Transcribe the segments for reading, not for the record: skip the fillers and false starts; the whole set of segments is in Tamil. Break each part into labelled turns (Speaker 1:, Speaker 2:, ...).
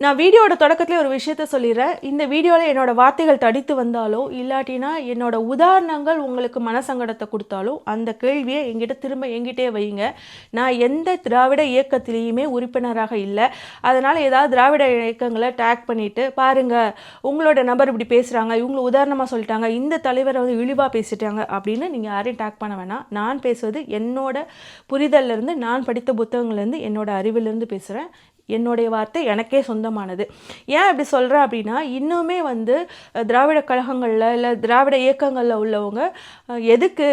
Speaker 1: நான் வீடியோட தொடக்கத்திலே ஒரு விஷயத்த சொல்லிடுறேன். இந்த வீடியோவில் என்னோட வார்த்தைகள் தடித்து வந்தாலோ இல்லாட்டினா என்னோட உதாரணங்கள் உங்களுக்கு மனசங்கடத்தை கொடுத்தாலோ அந்த கேள்வியை என்கிட்டே வைங்க. நான் எந்த திராவிட இயக்கத்திலையுமே உறுப்பினராக இல்லை. அதனால் ஏதாவது திராவிட இயக்கங்களை டேக் பண்ணிவிட்டு பாருங்கள் உங்களோட நபர் இப்படி பேசுகிறாங்க, இவங்களை உதாரணமாக சொல்லிட்டாங்க, இந்த தலைவரை வந்து இழிவாக பேசிட்டாங்க அப்படின்னு நீங்கள் யாரையும் டேக் பண்ண வேணாம். நான் பேசுவது என்னோட புரிதல்லேருந்து, நான் படித்த புத்தகங்கள்லேருந்து, என்னோட அறிவிலிருந்து பேசுகிறேன். என்னுடைய வார்த்தை எனக்கே சொந்தமானது. ஏன் அப்படி சொல்கிறேன் அப்படின்னா, இன்னுமே வந்து திராவிட கழகங்களில் இல்லை திராவிட இயக்கங்களில் உள்ளவங்க எதுக்கு,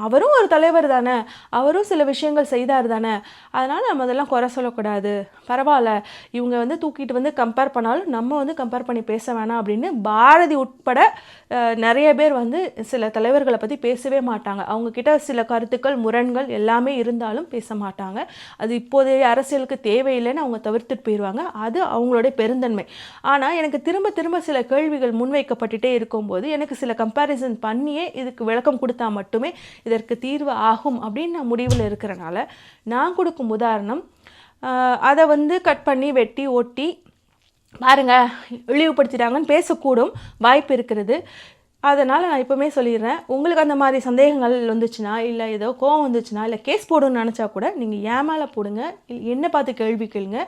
Speaker 1: அவரும் ஒரு தலைவர் தானே, அவரும் சில விஷயங்கள் செய்தார் தானே, அதனால் நம்ம அதெல்லாம் குறை சொல்லக்கூடாது, பரவாயில்ல இவங்க வந்து தூக்கிட்டு வந்து கம்பேர் பண்ணாலும் நம்ம வந்து கம்பேர் பண்ணி பேச வேணாம் அப்படின்னு பாரதி உட்பட நிறைய பேர் வந்து சில தலைவர்களை பற்றி பேசவே மாட்டாங்க. அவங்கக்கிட்ட சில கருத்துக்கள் முரண்கள் எல்லாமே இருந்தாலும் பேச மாட்டாங்க. அது இப்போதைய அரசியலுக்கு தேவையில்லைன்னு அவங்க தவிர்த்துட்டு போயிடுவாங்க. அது அவங்களுடைய பெருந்தன்மை. ஆனால் எனக்கு திரும்ப திரும்ப சில கேள்விகள் முன்வைக்கப்பட்டுட்டே இருக்கும்போது எனக்கு சில கம்பேரிசன் பண்ணியே இதுக்கு விளக்கம் கொடுத்தா மட்டுமே இதற்கு தீர்வு ஆகும் அப்படின்னு நான் முடிவில் இருக்கிறனால நான் கொடுக்கும் உதாரணம் அதை வந்து கட் பண்ணி வெட்டி ஒட்டி பாருங்க இழிவுபடுத்திட்டாங்கன்னு பேசக்கூடும் வாய்ப்பு இருக்கிறது. அதனால் நான் இப்போவுமே சொல்லிடுறேன், உங்களுக்கு அந்த மாதிரி சந்தேகங்கள் வந்துச்சுன்னா இல்லை ஏதோ கோவம் வந்துச்சுன்னா இல்லை கேஸ் போடணும்னு நினச்சா கூட நீங்கள் ஏன் மேலே போடுங்க, என்ன பார்த்து கேள்வி கேளுங்க.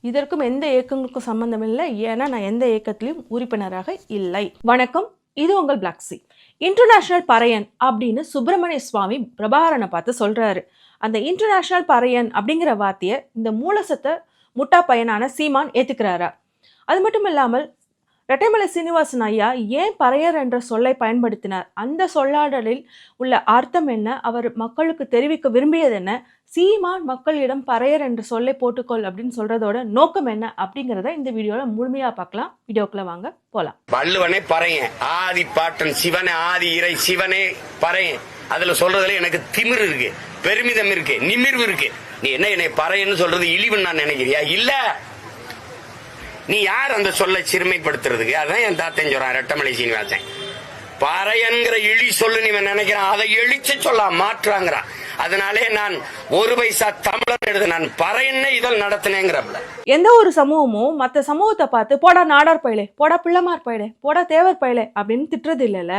Speaker 1: இதற்கும் எந்த இயக்கங்களுக்கும் சம்மந்தம் இல்லை, ஏன்னா நான் எந்த இயக்கத்திலையும் உறுப்பினராக இல்லை. வணக்கம், இது உங்கள் பிளாக் சி. இன்டர்நேஷ்னல் பறையன் அப்படின்னு சுப்பிரமணிய சுவாமி பிரபாகரனை பார்த்து சொல்கிறாரு. அந்த இன்டர்நேஷ்னல் பறையன் அப்படிங்கிற வார்த்தையை இந்த மூலசத்தை முட்டா பையனான சீமான் ஏற்றுக்கிறாரா? அது மட்டும் இல்லாமல் ரெட்டைமலை சீனிவாசன் ஐயா ஏன் பறையர் என்ற சொல்லை பயன்படுத்தினார், அந்த சொல்லாடலில் உள்ள அர்த்தம் என்ன, அவர் மக்களுக்கு தெரிவிக்க விரும்பியது என்ன, சீமான் மக்களிடம் பறையர் என்ற சொல்லை போட்டுக்கொள் அப்படின்னு சொல்றதோட நோக்கம் என்ன அப்படிங்கிறத இந்த வீடியோல முழுமையா பார்க்கலாம். வீடியோக்குள்ள வாங்க போலாம்.
Speaker 2: வள்ளுவனே பறையன், ஆதி பாட்டன் சிவனே, ஆதி இறை சிவனே பறையன். அதுல சொல்றதுல எனக்கு திமிரு இருக்கு, பெருமிதம் இருக்கு, நிமிர்வு இருக்கு. நீ என்னை பறையன்னு சொல்றது இழிவுன்னு நான் நினைக்கிறியா? இல்ல, நீ யார் அந்த சொல்ல சிறுமைப்படுத்துறதுக்கு? அதான் என் தாத்தன் சொல்றான் ரெட்டமலை சீனிவாசன். பறையன்கிற இழி சொல்லு நீ நினைக்கிறான், அதை எழுச்சி சொல்ல மாற்றாங்கிறான். அதனாலே நான் ஒரு பைசா தமிழர் எடுத்து நான் பறையன்னு இதழ் நடத்தினேங்கிறப்ப
Speaker 1: எந்த ஒரு சமூகமும் மற்ற சமூகத்தை பார்த்து போடா நாடார் பயிலே, போடா பிள்ளைமார் பயிலே, போடா தேவர் பயிலே அப்படின்னு திட்டுறது இல்லைல்ல.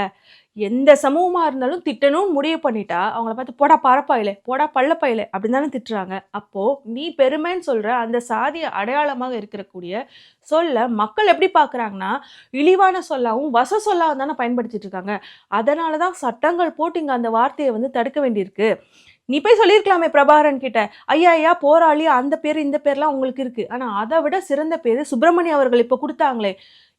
Speaker 1: எந்த சமூகமாக இருந்தாலும் திட்டணும்னு முடிவு பண்ணிட்டா அவங்கள பார்த்து போடா பரப்பாயிலே, போடா பள்ளப்பயிலே அப்படின்னு தானே திட்டுறாங்க. அப்போது நீ பெருமைன்னு சொல்கிற அந்த சாதிய அடையாளமாக இருக்கக்கூடிய சொல்ல மக்கள் எப்படி பார்க்குறாங்கன்னா இழிவான சொல்லாவும் வச சொல்லாவும் தானே பயன்படுத்திட்டு இருக்காங்க. அதனால தான் சட்டங்கள் போட்டு இங்கே அந்த வார்த்தையை வந்து தடுக்க வேண்டியிருக்கு. நீ போய் சொல்லியிருக்கலாமே பிரபாகரன் கிட்ட, ஐயா போராளி அந்த பேர் இந்த பேர்லாம் உங்களுக்கு இருக்குது, ஆனால் அதை விட சிறந்த பேர் சுப்பிரமணிய அவர்கள் இப்போ கொடுத்தாங்களே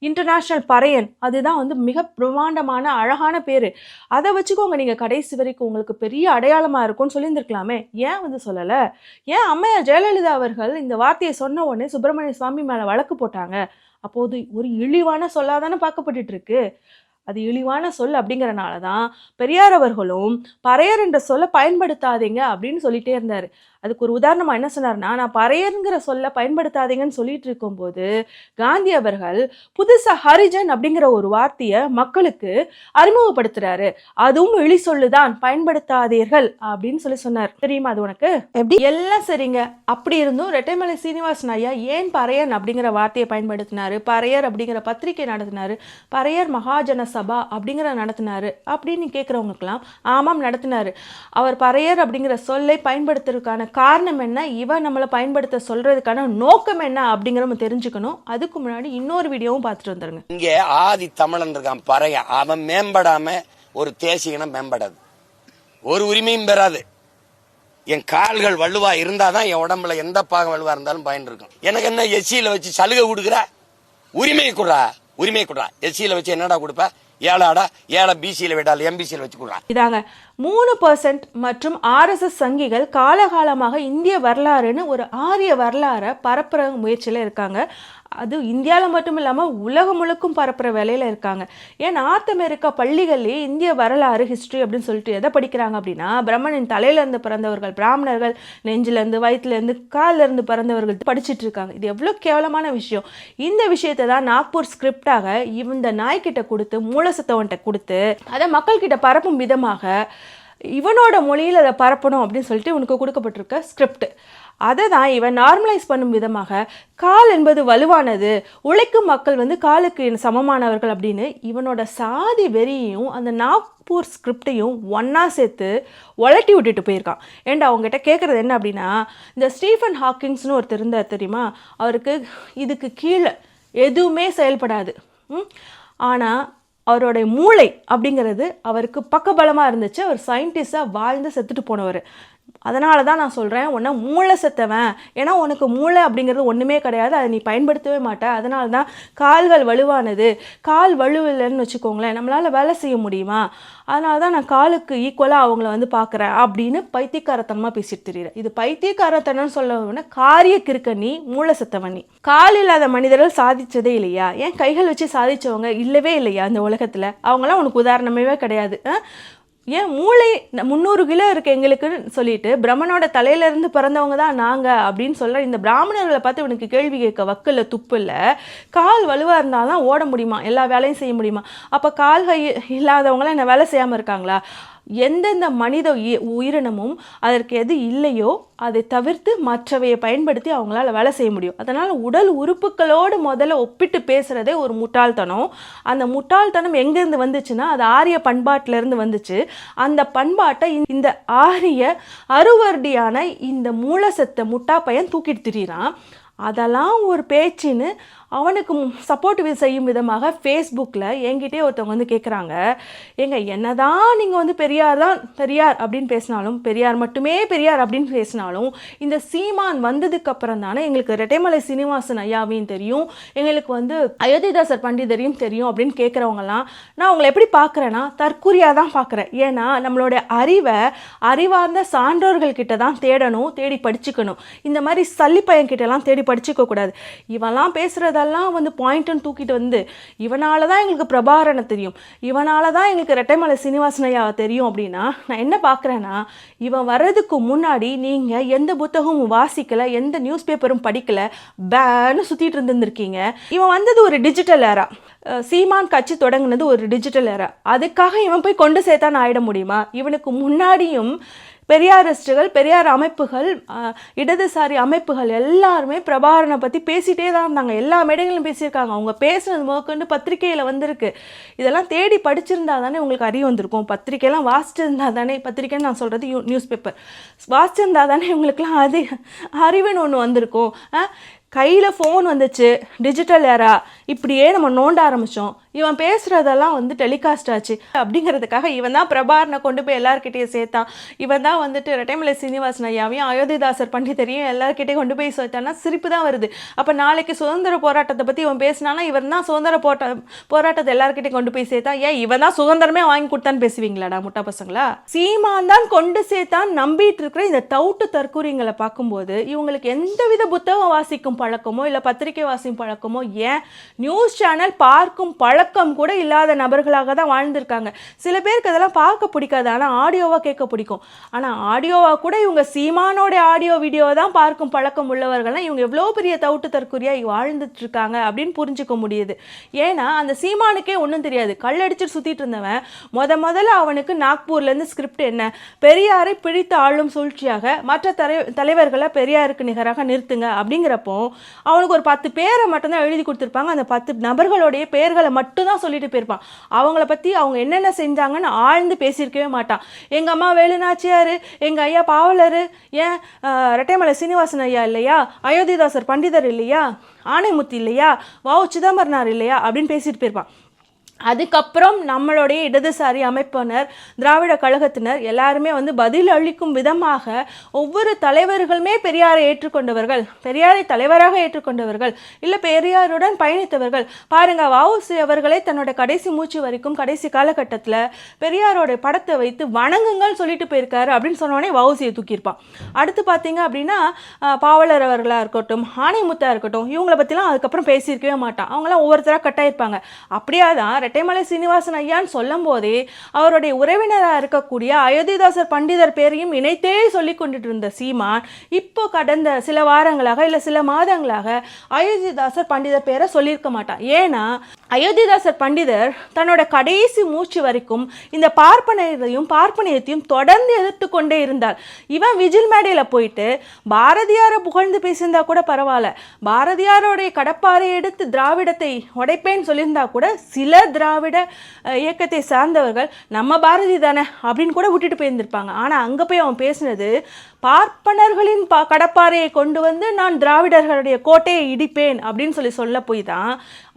Speaker 1: இன்டர்நேஷ்னல் பறையன், அதுதான் வந்து மிக பிரமாண்டமான அழகான பேர், அதை வச்சுக்கோங்க நீங்கள் கடைசி வரைக்கும் உங்களுக்கு பெரிய அடையாளமாக இருக்கும்னு சொல்லியிருந்துருக்கலாமே. ஏன் வந்து சொல்லலை? ஏன் அம்மையார் ஜெயலலிதா அவர்கள் இந்த வார்த்தையை சொன்ன உடனே சுப்பிரமணிய சுவாமி மேலே வழக்கு போட்டாங்க? அப்போது ஒரு இழிவான சொல்லாதானே பார்க்கப்பட்டு இருக்கு. அது இழிவான சொல் அப்படிங்கிறனால தான் பெரியார் அவர்களும் பறையர் என்ற சொல்லை பயன்படுத்தாதீங்க அப்படின்னு சொல்லிட்டே இருந்தார். அதுக்கு ஒரு உதாரணமாக என்ன சொன்னார்னா, நான் பறையருங்கிற சொல்ல பயன்படுத்தாதீங்கன்னு சொல்லிட்டு இருக்கும்போது காந்தி அவர்கள் புதுசாக ஹரிஜன் அப்படிங்கிற ஒரு வார்த்தையை மக்களுக்கு அறிமுகப்படுத்துறாரு. அதுவும் இழி சொல்லுதான், பயன்படுத்தாதீர்கள் அப்படின்னு சொல்லி சொன்னார். தெரியுமா அது உனக்கு? எப்படி? எல்லாம் சரிங்க, அப்படி இருந்தும் ரெட்டைமலை சீனிவாசன் ஐயா ஏன் பறையன் அப்படிங்கிற வார்த்தையை பயன்படுத்தினாரு, பறையர் அப்படிங்கிற பத்திரிகை நடத்தினாரு, பறையர் மகாஜன சபா அப்படிங்கிற நடத்தினாரு அப்படின்னு கேட்குறவங்களுக்கெல்லாம் ஆமாம் நடத்தினாரு. அவர் பறையர் அப்படிங்கிற சொல்லை பயன்படுத்துறதுக்கான காரணம் என்ன, இவன் நம்மளை பயன்படுத்த சொல்றதுக்கான நோக்கம் என்ன அப்படிங்கிறத தெரிஞ்சுக்கணும். அதுக்கு முன்னாடி இன்னொரு வீடியோவும் பார்த்துட்டு வந்துருங்க.
Speaker 2: இங்கே ஆதி தமிழன் இருக்கான் பறையன், அவன் மேம்படாம ஒரு தேசியனம் மேம்படாது, ஒரு உரிமையும் பெறாது. என் கால்கள் வலுவா இருந்தாதான் என் உடம்புல எந்த பாகம் வலுவா இருந்தாலும் பயன் இருக்கும். எனக்கு என்ன எஸ்சியில வச்சு சலுகை கொடுக்குற? உரிமை குடுறா, உரிமை குடுறா. எஸ்சியில வச்சு என்னடா கொடுப்ப? ஏழாடா, ஏழை பிசியில விடால் எம்பிசியில வச்சு கொடுறா.
Speaker 1: இதாங்க 3% மற்றும் RSS சங்கிகள் காலகாலமாக இந்திய வரலாறுன்னு ஒரு ஆரிய வரலாறை பரப்புற முயற்சியில் இருக்காங்க. அது இந்தியாவில் மட்டும் இல்லாமல் உலகம் முழுக்கும் பரப்புற வேலையில் இருக்காங்க. ஏன் நார்த் அமெரிக்கா பள்ளிகள்லேயே இந்திய வரலாறு ஹிஸ்ட்ரி அப்படின்னு சொல்லிட்டு எதை படிக்கிறாங்க அப்படின்னா, பிரம்மனின் தலையிலேருந்து பிறந்தவர்கள் பிராமணர்கள், நெஞ்சிலேருந்து வயிற்றுலேருந்து காலிலேருந்து பிறந்தவர்கள் படிச்சுட்டு இருக்காங்க. இது எவ்வளோ கேவலமான விஷயம். இந்த விஷயத்தை தான் நாக்பூர் ஸ்கிரிப்டாக இந்த நாய்கிட்ட கொடுத்து மூலசத்தவன்கிட்ட கொடுத்து அதை மக்கள்கிட்ட பரப்பும் விதமாக இவனோட மொழியில் அதை பரப்பணும் அப்படின்னு சொல்லிட்டு இவனுக்கு கொடுக்கப்பட்டிருக்க ஸ்கிரிப்ட். அதை தான் இவன் நார்மலைஸ் பண்ணும் விதமாக கால் என்பது வலுவானது, உழைக்கும் மக்கள் வந்து காலுக்கு சமமானவர்கள் அப்படின்னு இவனோட சாதி வெறியையும் அந்த நாக்பூர் ஸ்கிரிப்டையும் ஒன்றா சேர்த்து உலட்டி விட்டுட்டு போயிருக்கான். ஏன்டா அவங்ககிட்ட கேட்குறது என்ன அப்படின்னா, இந்த ஸ்டீஃபன் ஹாக்கிங்ஸ்னு ஒருத்தர் இருந்தார் தெரியுமா, அவருக்கு இதுக்கு கீழே எதுவுமே செயல்படாது. ஆனால் அவருடைய மூளை அப்படிங்கிறது அவருக்கு பக்கபலமாக இருந்துச்சு. அவர் சயின்டிஸ்டாக வாழ்ந்து செத்துட்டு போனவர். அதனால தான் நான் சொல்கிறேன், உன்னை மூளை செத்தவன், ஏன்னா உனக்கு மூளை அப்படிங்கிறது ஒன்றுமே கிடையாது, அதை நீ பயன்படுத்தவே மாட்ட. அதனால தான் கால்கள் வலுவானது, கால் வலுவில்லைன்னு வச்சுக்கோங்களேன், நம்மளால் வேலை செய்ய முடியுமா, அதனால தான் நான் காலுக்கு ஈக்குவலாக அவங்கள வந்து பார்க்குறேன் அப்படின்னு பைத்தியக்காரத்தனமாக பேசிட்டு தெரியுற. இது பைத்தியக்காரத்தனம்னு சொல்ல காரிய கிறுக்கண்ணி, மூளை செத்தவண்ணி. கால் இல்லாத மனிதர்கள் சாதிச்சதே இல்லையா? ஏன் கைகள் வச்சு சாதிச்சவங்க இல்லவே இல்லையா இந்த உலகத்தில்? அவங்களாம் உனக்கு உதாரணமே கிடையாது. ஏன் மூளை 300 கிலோ இருக்குது எங்களுக்குன்னு சொல்லிட்டு பிரம்மனோட தலையிலேருந்து பிறந்தவங்க தான் நாங்கள் அப்படின்னு சொல்கிற இந்த பிராமணர்களை பார்த்து இவனுக்கு கேள்வி கேட்க வக்கில்ல துப்பு இல்லை. கால் வலுவாக இருந்தால் தான் ஓட முடியுமா, எல்லா வேலையும் செய்ய முடியுமா? அப்போ கால்கள் இல்லாதவங்களாம் என்ன வேலை செய்யாமல் இருக்காங்களா? எந்தெந்த மனித உயிரினமும் அதற்கு எது இல்லையோ அதை தவிர்த்து மற்றவையை பயன்படுத்தி அவங்களால வேலை செய்ய முடியும். அதனால் உடல் உறுப்புகளோடு முதல்ல ஒப்பிட்டு பேசுகிறதே ஒரு முட்டாள்தனம். அந்த முட்டாள்தனம் எங்கேருந்து வந்துச்சுன்னா அது ஆரிய பண்பாட்டிலேருந்து வந்துச்சு. அந்த பண்பாட்டை இந்த ஆரிய அறுவர்டியான இந்த மூளை செத்த முட்டா பையன் தூக்கிட்டு திரியிறான். அதெல்லாம் ஒரு பேச்சுன்னு அவனுக்கு சப்போர்ட் செய்யும் விதமாக ஃபேஸ்புக்கில் என்கிட்டே ஒருத்தவங்க வந்து கேட்குறாங்க, ஏங்க என்னதான் நீங்கள் வந்து பெரியார் அப்படின்னு பேசினாலும், பெரியார் மட்டுமே பெரியார் அப்படின்னு பேசினாலும், இந்த சீமான் வந்ததுக்கப்புறம் தானே எங்களுக்கு ரெட்டைமலை சீனிவாசன் ஐயாவையும் தெரியும், எங்களுக்கு வந்து அயோத்திதாசர் பண்டிதரையும் தெரியும் அப்படின்னு கேட்குறவங்கலாம் நான் உங்களை எப்படி பார்க்குறேன்னா தற்குறியாக தான் பார்க்குறேன். ஏன்னா நம்மளுடைய அறிவார்ந்த சான்றோர்கள் கிட்ட தான் தேடணும், தேடி படிச்சுக்கணும். இந்த மாதிரி சல்லிப்பையன்கிட்டலாம் தேடி படிச்சுக்கக்கூடாது. இவெல்லாம் பேசுகிறது அதெல்லாம் வந்து பாயிண்ட்டுன்னு தூக்கிட்டு வந்து இவனால தான் எங்களுக்கு பிரபாரனை தெரியும், இவனால தான் எங்களுக்கு ரெட்டைமலை சீனிவாசனையாவை தெரியும் அப்படின்னா நான் என்ன பார்க்குறேன்னா, இவன் வர்றதுக்கு முன்னாடி நீங்கள் எந்த புத்தகமும் வாசிக்கலை, எந்த நியூஸ் பேப்பரும் படிக்கலை, பேன்னு சுற்றிட்டு இருந்துருக்கீங்க. இவன் வந்தது ஒரு டிஜிட்டல் ஏரா. சீமான் கட்சி தொடங்கினது ஒரு டிஜிட்டல் ஏரா. அதுக்காக இவன் போய் கொண்டு சேர்த்தான்னு ஆயிட முடியுமா? இவனுக்கு முன்னாடியும் பெரியாரிஸ்டுகள், பெரியார் அமைப்புகள், இடதுசாரி அமைப்புகள் எல்லாருமே பிரபாரனை பற்றி பேசிகிட்டே தான் இருந்தாங்க. எல்லா மேடைகளும் பேசியிருக்காங்க. அவங்க பேசுனது முதற்கொண்டு பத்திரிகையில் வந்திருக்கு. இதெல்லாம் தேடி படிச்சிருந்தா தானே உங்களுக்கு அறிவு வந்திருக்கும். பத்திரிக்கையெல்லாம் வாசிச்சிருந்தா தானே, பத்திரிக்கைன்னு நான் சொல்கிறது நியூஸ் பேப்பர் வாசிச்சிருந்தா தானே இவங்களுக்குலாம் அறிவுன்னு ஒன்று வந்திருக்கும். கையில் ஃபோன் வந்துச்சு, டிஜிட்டல் ஏரா, இப்படியே நம்ம நோண்ட ஆரம்பித்தோம். இவன் பேசுகிறதெல்லாம் வந்து டெலிகாஸ்ட் ஆச்சு அப்படிங்கிறதுக்காக இவன் தான் பிரபாரனை கொண்டு போய் எல்லாருக்கிட்டையும் சேர்த்தான். இவன் தான் வந்துட்டு ரெட்டைமலை சீனிவாசன் ஐயாவையும் அயோத்திதாசர் பண்டிதரையும் எல்லாருக்கிட்டையும் கொண்டு போய் சேர்த்தான்னா சிரிப்பு தான் வருது. அப்போ நாளைக்கு சுதந்திர போராட்டத்தை பற்றி இவன் பேசினானா இவன் தான் சுதந்திர போராட்டத்தை எல்லாருக்கிட்டையும் கொண்டு போய் சேர்த்தான். ஏன் இவன் தான் சுதந்திரமே வாங்கி கொடுத்தான்னு பேசுவீங்களாடா முட்டா பசங்களா? சீமான் தான் கொண்டு சேர்த்தான் நம்பிட்டு இருக்கிற இந்த தவுட்டு தற்கூறிங்களை பார்க்கும்போது இவங்களுக்கு எந்தவித புத்தகம் வாசிக்கும் பழக்கமோ இல்லை பத்திரிகை வாசிக்கும் பழக்கமோ, ஏன் நியூஸ் சேனல் பார்க்கும் பழக்கம் கூட இல்லாத நபர்களாக தான் வாழ்ந்திருக்காங்க. சில பேருக்கு அதெல்லாம் பார்க்க பிடிக்காது, ஆனால் ஆடியோவாக கேட்க பிடிக்கும். ஆனால் ஆடியோவாக கூட இவங்க சீமானோட ஆடியோ வீடியோ தான் பார்க்கும் பழக்கம் உள்ளவர்கள்லாம் இவங்க எவ்வளோ பெரிய தவுட்டு தற்கொலையாக வாழ்ந்துட்டு இருக்காங்க அப்படின்னு புரிஞ்சுக்க முடியுது. ஏன்னா அந்த சீமானுக்கே ஒன்றும் தெரியாது. கல்லடிச்சு சுற்றிட்டு இருந்தவன் முதல்ல அவனுக்கு நாக்பூர்லேருந்து ஸ்கிரிப்ட் என்ன, பெரியாரை பிடித்து ஆளும் சூழ்ச்சியாக மற்ற தலைவர்களை பெரியாருக்கு நிகராக நிறுத்துங்க அப்படிங்கிறப்போ அவனுக்கு ஒரு 10 பேரை மட்டும்தான் எழுதி கொடுத்துருப்பாங்க. அந்த 10 நபர்களுடைய பெயர்களை மட்டும்தான் சொல்லிட்டு போயிருப்பான். அவங்கள பற்றி அவங்க என்னென்ன செஞ்சாங்கன்னு ஆழ்ந்து பேசியிருக்கவே மாட்டான். எங்கள் அம்மா வேலுநாச்சியார், எங்கள் ஐயா பாவலர், ஏன் ரெட்டைமலை சீனிவாசன் ஐயா இல்லையா, அயோத்திதாசர் பண்டிதர் இல்லையா, ஆணைமுத்து இல்லையா, வ. சிதம்பரனார் இல்லையா அப்படின்னு பேசிட்டு போயிருப்பான். அதுக்கப்புறம் நம்மளுடைய இடதுசாரி அமைப்பினர், திராவிட கழகத்தினர் எல்லாருமே வந்து பதில் அளிக்கும் விதமாக ஒவ்வொரு தலைவர்களுமே பெரியாரை ஏற்றுக்கொண்டவர்கள், பெரியாரை தலைவராக ஏற்றுக்கொண்டவர்கள், இல்லை பெரியாருடன் பயணித்தவர்கள். பாருங்க, வ.உ.சி. அவர்களே தன்னோட கடைசி மூச்சு வரைக்கும் கடைசி காலகட்டத்தில் பெரியாரோட படத்தை வைத்து வணங்குங்கள் சொல்லிட்டு போயிருக்காரு அப்படின்னு சொன்னோடனே வ.உ.சியை தூக்கியிருப்பான். அடுத்து பார்த்தீங்க அப்படின்னா பாவலர் அவர்களாக இருக்கட்டும், ஆணைமுத்தா இருக்கட்டும், இவங்களை பற்றிலாம் அதுக்கப்புறம் பேசியிருக்கவே மாட்டான். அவங்களாம் ஒவ்வொருத்தராக கட்டாயிருப்பாங்க. அப்படியே தான் ரெட்டைமலை சீனிவாசன் ஐயான்னு சொல்லும் போதே அவருடைய உறவினராக இருக்கக்கூடிய அயோத்திதாசர் பண்டிதர் பேரையும் இணைத்தே சொல்லி கொண்டுட்டு இருந்த சீமான் இப்போ கடந்த சில வாரங்களாக இல்லை சில மாதங்களாக அயோத்திதாசர் பண்டிதர் பேரை சொல்லியிருக்க மாட்டான். ஏன்னா அயோத்திதாசர் பண்டிதர் தன்னோட கடைசி மூச்சு வரைக்கும் இந்த பார்ப்பனியத்தையும் தொடர்ந்து எதிர்த்து கொண்டே இருந்தார். இவன் விஜில் மேடையில் போயிட்டு பாரதியாரை புகழ்ந்து பேசியிருந்தா கூட பரவாயில்ல, பாரதியாரோடைய கடப்பாரை எடுத்து திராவிடத்தை உடைப்பேன்னு சொல்லியிருந்தா கூட சில திராவிட இயக்கத்தை சார்ந்தவர்கள் நம்ம பாரதி தானே அப்படின்னு கூட விட்டுட்டு போயிருந்திருப்பாங்க. ஆனால் அங்கே போய் அவன் பேசினது பார்ப்பனர்களின் கடப்பாறையை கொண்டு வந்து நான் திராவிடர்களுடைய கோட்டையை இடிப்பேன் அப்படின்னு சொல்ல போய் தான்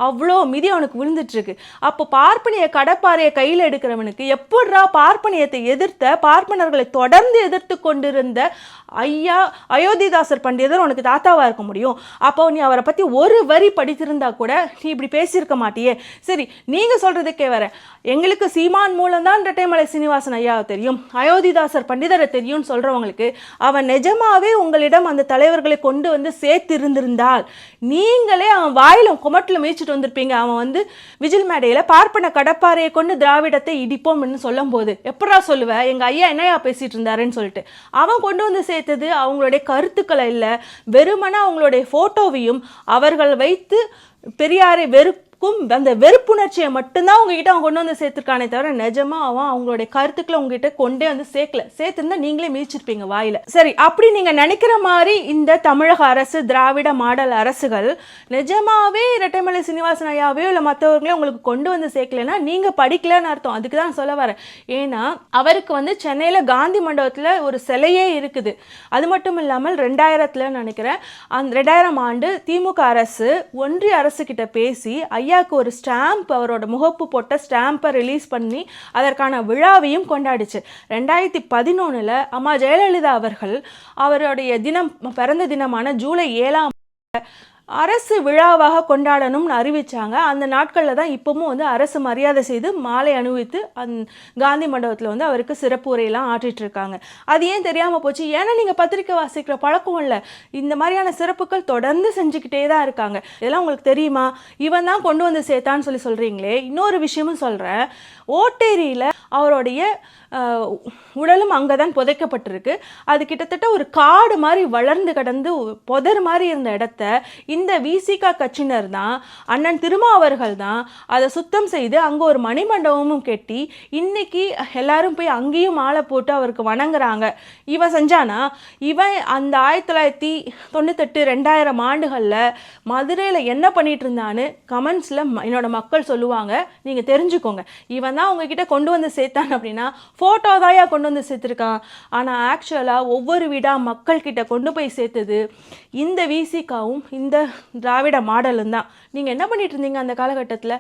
Speaker 1: அவ்வளோ மிதி அவனுக்கு விழுந்துட்டு இருக்கு. அப்போ பார்ப்பனிய கடப்பாறையை கையில் எடுக்கிறவனுக்கு எப்படிரா பார்ப்பனியத்தை எதிர்த்த பார்ப்பனர்களை தொடர்ந்து எதிர்த்து கொண்டிருந்த ஐயா அயோத்திதாசர் பண்டிதர் உனக்கு தாத்தாவா இருக்க முடியும்? அப்போ நீ அவரை பற்றி ஒரு வரி படித்திருந்தா கூட நீ இப்படி பேசியிருக்க மாட்டியே. சரி, நீங்கள் சொல்கிறதுக்கே வர, எங்களுக்கு சீமான் மூலம்தான் ரெட்டைமலை சீனிவாசன் ஐயாவை தெரியும், அயோத்திதாசர் பண்டிதரை தெரியும்னு சொல்கிறவங்களுக்கு அவன் நிஜமாவே உங்களிடம் அந்த தலைவர்களை கொண்டு வந்து சேர்த்திருந்திருந்தால் நீங்களே அவன் வாயில குமட்டில் மேய்ச்சிட்டு வந்திருப்பீங்க. அவன் வந்து விஜில் மேடையில் பார்ப்பன கடப்பாறையை கொண்டு திராவிடத்தை இடிப்போம்னு சொல்லும் போது எப்படா சொல்லுவேன் எங்கள் ஐயா என்னையா பேசிட்டு இருந்தாருன்னு சொல்லிட்டு. அவன் கொண்டு வந்து சேர்த்தது அவங்களுடைய கருத்துக்களை இல்லை, வெறுமன அவங்களுடைய ஃபோட்டோவையும் அவர்கள் வைத்து பெரியாரை அந்த வெறுப்புணர்ச்சியை மட்டும்தான் உங்ககிட்ட அவன் கொண்டு வந்து சேர்த்துருக்கானே தவிர நிஜமா அவன் அவங்களுடைய கருத்துக்களை உங்ககிட்ட கொண்டே வந்து சேர்த்திருந்தா நீங்களே மீச்சிருப்பீங்க வாயில. சரி, அப்படி நீங்க நினைக்கிற மாதிரி இந்த தமிழக அரசு திராவிட மாடல் அரசுகள் நிஜமாவே ரெட்டைமலை சீனிவாசன் ஐயாவையோ இல்லை மற்றவர்களையும் உங்களுக்கு கொண்டு வந்து சேர்க்கலைன்னா நீங்க படிக்கலன்னு அர்த்தம். அதுக்கு தான் சொல்ல வரேன். ஏன்னா அவருக்கு வந்து சென்னையில காந்தி மண்டபத்தில் ஒரு சிலையே இருக்குது. அது மட்டும் இல்லாமல் 2000 நினைக்கிறேன், அந்த 2000 ஆண்டு திமுக அரசு ஒன்றிய அரசு கிட்ட பேசி ஐயாவுக்கு ஒரு ஸ்டாம்ப், அவரோட முகப்பு போட்ட ஸ்டாம்பை ரிலீஸ் பண்ணி அதற்கான விழாவையும் கொண்டாடிச்சு. 2011 அம்மா ஜெயலலிதா அவர்கள் அவருடைய பிறந்த தினமான ஜூலை 7 அரசு விழாவாக கொண்டாடணும்னு அறிவிச்சாங்க. அந்த நாட்களில் தான் இப்பவும் வந்து அரசு மரியாதை செய்து மாலை அணிவித்து காந்தி மண்டபத்தில் வந்து அவருக்கு சிறப்பு உரையெல்லாம் ஆற்றிட்டு இருக்காங்க. அது ஏன் தெரியாமல் போச்சு? ஏன்னா நீங்கள் பத்திரிக்கை வாசிக்கிற பழக்கம் இல்லை. இந்த மாதிரியான சிறப்புகள் தொடர்ந்து செஞ்சுக்கிட்டே தான் இருக்காங்க. இதெல்லாம் உங்களுக்கு தெரியுமா? இவன் தான் கொண்டு வந்து சேர்த்தான்னு சொல்கிறீங்களே. இன்னொரு விஷயமும் சொல்கிறேன். ஓட்டேரியில் அவருடைய உடலும் அங்கே தான் புதைக்கப்பட்டிருக்கு. அது கிட்டத்தட்ட ஒரு காடு மாதிரி வளர்ந்து கடந்து புதர் மாதிரி இருந்த இடத்த இந்த விசிகா கட்சியினர் தான், அண்ணன் திருமாவர்கள் தான் அதை சுத்தம் செய்து அங்கே ஒரு மணிமண்டபமும் கட்டி இன்னைக்கு எல்லாரும் போய் அங்கேயும் மாலை போட்டு அவருக்கு வணங்குறாங்க. இவன் செஞ்சானா? இவன் அந்த 1998 2000 ஆண்டுகளில் மதுரையில் என்ன பண்ணிட்டு இருந்தான்னு கமெண்ட்ஸில் என்னோட மக்கள் சொல்லுவாங்க. நீங்கள் தெரிஞ்சுக்கோங்க. இவன் தான் உங்ககிட்ட கொண்டு வந்து சேர்த்தான் அப்படின்னா ஃபோட்டோ தாயா கொண்டு வந்து சேர்த்துருக்கான். ஆனால் ஆக்சுவலாக ஒவ்வொரு வீடாக மக்கள்கிட்ட கொண்டு போய் சேர்த்தது இந்த விசிகாவும் இந்த திராவிட மாடலும் தான். நீங்கள் என்ன பண்ணிட்டு இருந்தீங்க அந்த காலகட்டத்தில்?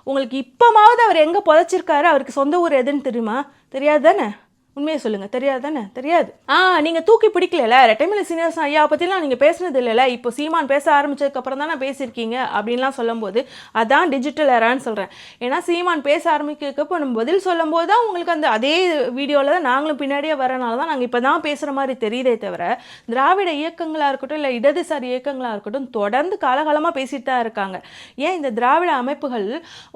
Speaker 1: உங்களுக்கு இப்போமாவது அவர் எங்கே புதைச்சிருக்காரு, அவருக்கு சொந்த ஊர் எதுன்னு தெரியுமா? தெரியாது தானே? உண்மையை சொல்லுங்க, தெரியாது தானே? தெரியாது. நீங்கள் தூக்கி பிடிக்கல. ரெட்டைமலை சீனிவாசன் ஐயா பற்றிலாம் நீங்கள் பேசுனது இல்லைல்ல. இப்போ சீமான் பேச ஆரம்பிச்சதுக்கப்புறம் தானே பேசியிருக்கீங்க அப்படின்லாம் சொல்லும்போது அதான் டிஜிட்டல் எரான்னு சொல்கிறேன். ஏன்னா சீமான் பேச ஆரம்பிக்கிறப்போ நம்ம பதில் சொல்லும்போது தான் உங்களுக்கு அந்த அதே வீடியோவில் தான் நாங்களும் பின்னாடியே வரனால தான் நாங்கள் இப்போ தான் பேசுகிற மாதிரி தெரியுதே தவிர திராவிட இயக்கங்களாக இருக்கட்டும் இல்லை இடதுசாரி இயக்கங்களாக இருக்கட்டும் தொடர்ந்து காலகாலமாக பேசிட்டு தான் இருக்காங்க. ஏன் இந்த திராவிட அமைப்புகள்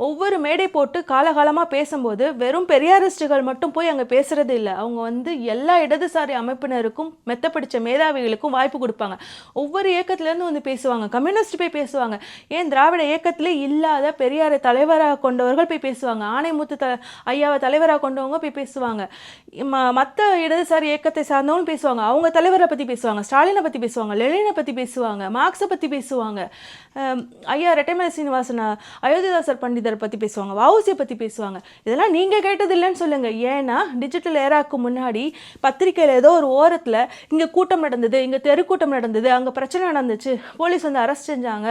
Speaker 1: ஒவ்வொரு மேடை போட்டு காலகாலமாக பேசும்போது வெறும் பெரியாரிஸ்டுகள் மட்டும் போய் அங்கே பேசுறது இல்லை. அவங்க வந்து எல்லா இடதுசாரி அமைப்பினருக்கும் மெத்த பிடிச்ச மேதாவிகளுக்கும் வாய்ப்பு கொடுப்பாங்க. ஒவ்வொரு இயக்கத்திலேருந்து வந்து பேசுவாங்க. கம்யூனிஸ்ட் போய் பேசுவாங்க. ஏன் திராவிட இயக்கத்திலே இல்லாத பெரியாரை தலைவராக கொண்டவர்கள் போய் பேசுவாங்க. ஆணைமுத்து ஐயாவை தலைவராக கொண்டவங்க போய் பேசுவாங்க. மற்ற இடதுசாரி இயக்கத்தை சார்ந்தவங்க பேசுவாங்க. அவங்க தலைவரை பற்றி பேசுவாங்க, ஸ்டாலினை பற்றி பேசுவாங்க, லெனினை பற்றி பேசுவாங்க, மார்க்ஸை பற்றி பேசுவாங்க, ஐயா ரெட்டைமலை சீனிவாசன் அயோத்திதாசர் பண்டிதரை பற்றி பேசுவாங்க, வஉசியை பற்றி பேசுவாங்க. இதெல்லாம் நீங்கள் கேட்டது இல்லைன்னு சொல்லுங்கள். ஏன்னா டிஜிட்டல் ஏராக்கு முன்னாடி பத்திரிக்கையில் ஏதோ ஒரு ஓரத்தில் இங்கே கூட்டம் நடந்தது, இங்கே தெருக்கூட்டம் நடந்தது, அங்கே பிரச்சனை நடந்துச்சு, போலீஸ் வந்து அரெஸ்ட் செஞ்சாங்க,